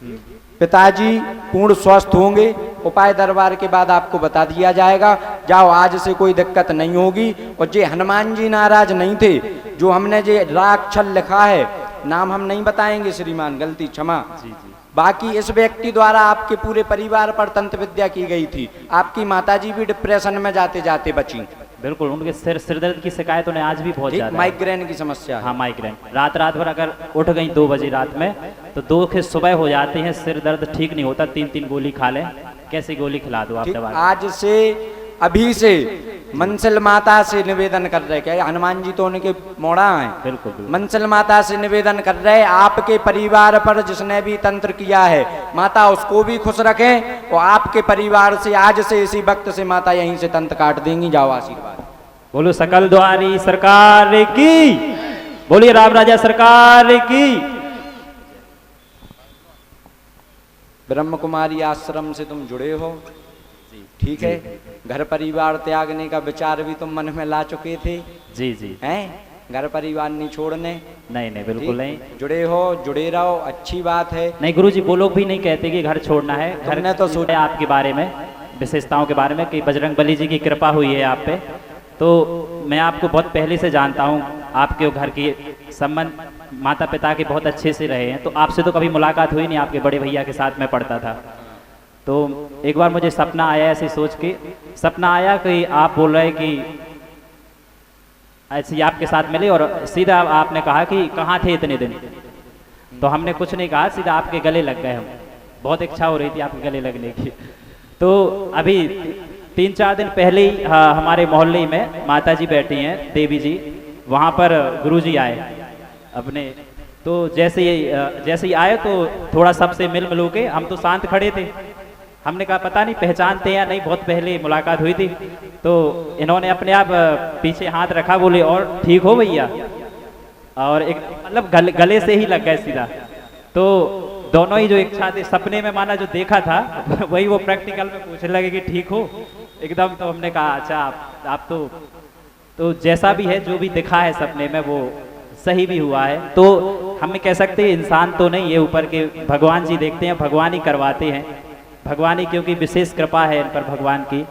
पिताजी पूर्ण स्वस्थ होंगे, उपाय दरबार के बाद आपको बता दिया जाएगा। जाओ, आज से कोई दिक्कत नहीं होगी। और जे हनुमान जी नाराज नहीं थे, जो हमने जे राक्षर लिखा है, नाम हम नहीं बताएंगे श्रीमान, गलती क्षमा। जी जी। बाकी इस व्यक्ति द्वारा आपके पूरे परिवार पर तंत्र विद्या की गई थी। आपकी माताजी भी डिप्रेशन में जाते जाते बची। बिल्कुल, उनके सिर दर्द की शिकायत उन्हें आज भी बहुत ज्यादा, माइग्रेन की समस्या। हाँ माइग्रेन, रात भर अगर उठ गई 2 बजे रात में तो 2 के सुबह हो जाते हैं, सिर दर्द ठीक नहीं होता, 3-3 गोली खा लें। कैसी गोली खिला दो आप दवा? आज से अभी से मंसिल माता से निवेदन कर रहे, क्या हनुमान जी तो उनके मोड़ा हैं। बिल्कुल, मंसिल माता से निवेदन कर रहे, आपके परिवार पर जिसने भी तंत्र किया है, माता उसको भी खुश रखें, और आपके परिवार से आज से इसी वक्त से माता यहीं से तंत्र काट देंगी। जाओ, आशीर्वाद बोलो सकल द्वारी सरकार की, बोलिए राम राजा सरकार की। ब्रह्म कुमारी आश्रम से तुम जुड़े हो, ठीक है। घर परिवार त्यागने का विचार भी तुम मन में ला चुके थे। जी जी। हैं, घर परिवार नहीं छोड़ने? नहीं बिल्कुल नहीं। जुड़े हो, जुड़े रहो, अच्छी बात है। नहीं गुरुजी, वो लोग भी नहीं कहते कि घर छोड़ना है। घर ने तो सोचा आपके बारे में, विशेषताओं के बारे में, कि बजरंग बली जी की कृपा हुई है आप पे, तो मैं आपको बहुत पहले से जानता हूँ। आपके घर की संबंध माता पिता के बहुत अच्छे से रहे हैं, तो आपसे तो कभी मुलाकात हुई नहीं। आपके बड़े भैया के साथ मैं पढ़ता था, तो एक बार मुझे सपना आया, ऐसे सोच के सपना आया कि आप बोल रहे कि ऐसे ही आपके साथ मिले, और सीधा आपने कहा कि कहाँ थे इतने दिन। तो हमने कुछ नहीं कहा, सीधा आपके गले लग गए हम। बहुत इच्छा हो रही थी आपके गले लगने की। तो अभी 3-4 दिन पहले ही हमारे मोहल्ले में माता जी बैठी हैं, देवी जी, वहाँ पर गुरुजी आए अपने। तो जैसे ही आए तो थोड़ा सबसे मिल मिलू के, हम तो शांत खड़े थे, हमने कहा पता नहीं पहचानते या नहीं, बहुत पहले मुलाकात हुई थी। तो इन्होंने अपने आप पीछे हाथ रखा, बोले और ठीक हो भैया, और एक मतलब गले से ही लग गए सीधा। तो दोनों ही जो इच्छा थी, सपने में माना जो देखा था वही वो प्रैक्टिकल में पूछने लगे कि ठीक हो एकदम। तो हमने कहा अच्छा आप तो जैसा भी है, जो भी दिखा है सपने में वो सही भी हुआ है। तो हम कह सकते हैं इंसान तो नहीं, ये ऊपर के भगवान जी देखते हैं, भगवान ही करवाते हैं। भगवान ही, क्योंकि विशेष कृपा है इन पर भगवान की,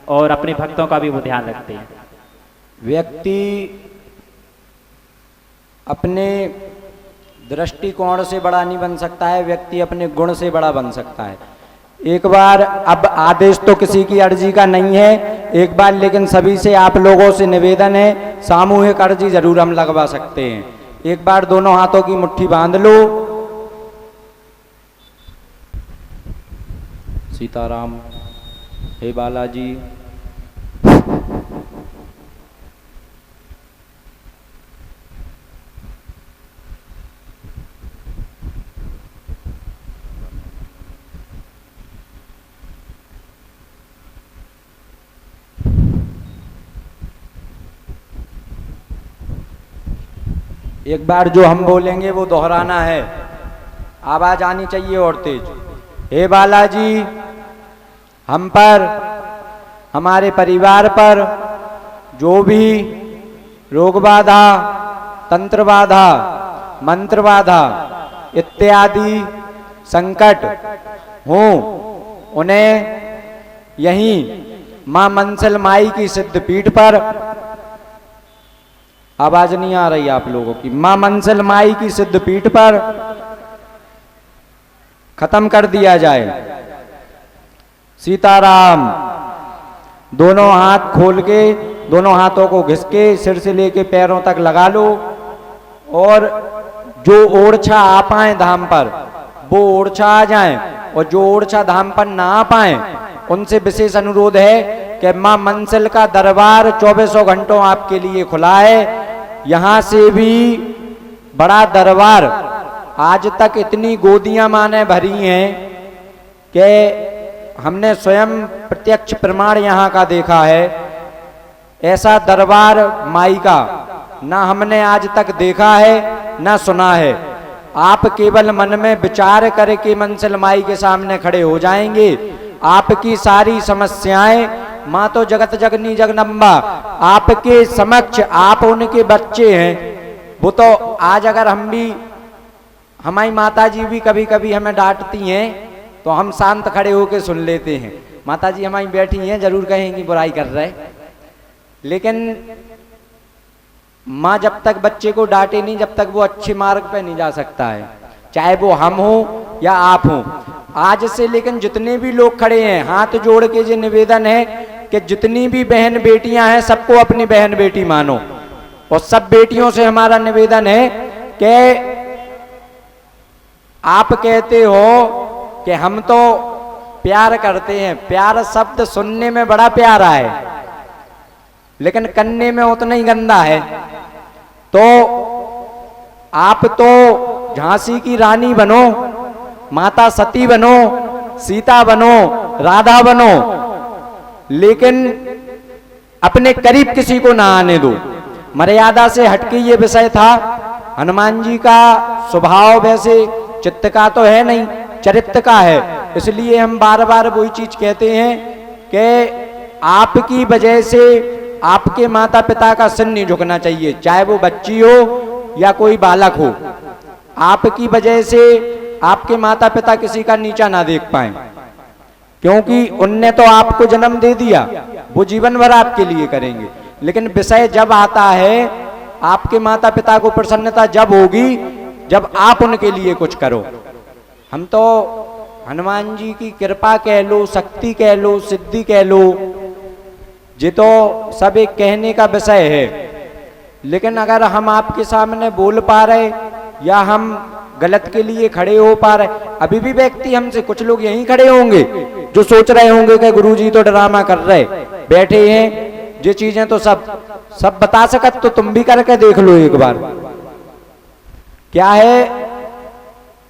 और अपने भक्तों का भी वो ध्यान रखते हैं। व्यक्ति अपने दृष्टिकोण से बड़ा नहीं बन सकता है, व्यक्ति अपने गुण से बड़ा बन सकता है। एक बार, अब आदेश तो किसी की अर्जी का नहीं है, एक बार लेकिन सभी से आप लोगों से निवेदन है, सामूहिक अर्जी जरूर हम लगवा सकते हैं। एक बार दोनों हाथों की मुट्ठी बांध लो। सीताराम, हे बालाजी, एक बार जो हम बोलेंगे वो दोहराना है, आवाज आनी चाहिए और तेज। हे बालाजी, हम पर, हमारे परिवार पर जो भी रोग बाधा, तंत्र बाधा, मंत्र बाधा इत्यादि संकट हों, उन्हें यहीं मां मंसल माई की सिद्ध पीठ पर, आवाज नहीं आ रही आप लोगों की, मां मंसल माई की सिद्ध पीठ पर खत्म कर दिया जाए। सीताराम। दोनों हाथ खोल के, दोनों हाथों को घिस के सिर से लेके पैरों तक लगा लो, और जो ओरछा आ पाए धाम पर वो ओरछा आ जाएं, और जो ओरछा धाम पर ना आ पाए उनसे विशेष अनुरोध है कि मां मंसल का दरबार 24 घंटों आपके लिए खुला है। यहां से भी बड़ा दरबार, आज तक इतनी गोदियां मां ने भरी हैं कि हमने स्वयं प्रत्यक्ष प्रमाण यहाँ का देखा है। ऐसा दरबार माई का ना हमने आज तक देखा है ना सुना है। आप केवल मन में विचार करके मंसल माई के सामने खड़े हो जाएंगे, आपकी सारी समस्याएं, माँ तो जगत जगनी जगदम्बा आपके समक्ष, आप उनके बच्चे हैं। वो तो आज अगर हम भी, हमारी माता जी भी कभी कभी हमें डांटती हैं तो हम शांत खड़े होकर सुन लेते हैं। माता जी हमारी बैठी हैं, जरूर कहेंगी बुराई कर रहे, लेकिन माँ जब तक बच्चे को डांटे नहीं, जब तक वो अच्छे मार्ग पे नहीं जा सकता है, चाहे वो हम हो या आप हो। आज से लेकिन जितने भी लोग खड़े हैं, हाथ जोड़ के जो निवेदन है कि जितनी भी बहन बेटियां हैं सबको अपनी बहन बेटी मानो, और सब बेटियों से हमारा निवेदन है कि आप कहते हो कि हम तो प्यार करते हैं, प्यार शब्द सुनने में बड़ा प्यारा है लेकिन करने में उतना ही गंदा है। तो आप तो झांसी की रानी बनो, माता सती बनो, सीता बनो, राधा बनो, लेकिन अपने करीब किसी को ना आने दो। मर्यादा से हटके ये विषय था। हनुमान जी का स्वभाव वैसे चित्त का तो है नहीं, चरित्र का है, इसलिए हम बार बार वही चीज कहते हैं कि आपकी वजह से आपके माता पिता का सिर नहीं झुकना चाहिए, चाहे वो बच्ची हो या कोई बालक हो। आपकी वजह से आपके माता पिता किसी का नीचा ना देख पाए, क्योंकि उनने तो आपको जन्म दे दिया, वो जीवन भर आपके लिए करेंगे। लेकिन विषय जब आता है, आपके माता पिता को प्रसन्नता जब होगी जब आप उनके लिए कुछ करो। हम तो हनुमान जी की कृपा कह लो, शक्ति कह लो, सिद्धि कह लो, ये तो सब एक कहने का विषय है। लेकिन अगर हम आपके सामने बोल पा रहे या हम गलत के लिए खड़े हो पा रहे। अभी भी व्यक्ति हमसे कुछ लोग यहीं खड़े होंगे जो सोच रहे होंगे कि गुरुजी तो ड्रामा कर रहे बैठे हैं, ये चीजें तो सब बता सकत, तो तुम भी करके देख लो एक बार। क्या है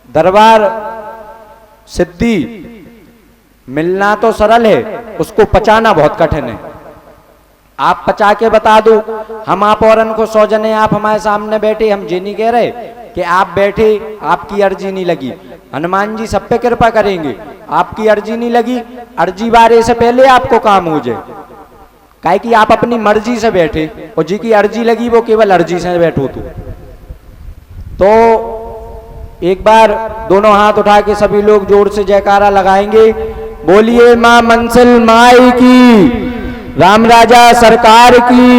दरबार सिद्धि, मिलना तो सरल है, उसको पचाना बहुत कठिन है। आप पचा के बता दो, हम आप औरन को 100 जने आप हमारे सामने बैठे, हम ये नहीं कह रहे कि आप बैठे आपकी अर्जी नहीं लगी, हनुमान जी सब पे कृपा करेंगे, आपकी अर्जी नहीं लगी, अर्जी बारे से पहले आपको काम हो जाए, काहे कि आप अपनी मर्जी से बैठे और जी की अर्जी लगी वो केवल अर्जी से बैठो। तो एक बार दोनों हाथ उठा के सभी लोग जोर से जयकारा लगाएंगे, बोलिए मां मंसिल माई की, राम राजा सरकार की,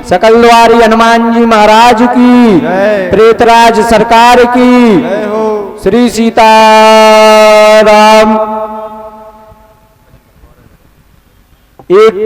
सकल द्वारी हनुमान जी महाराज की, प्रेतराज सरकार की, श्री सीताराम। एक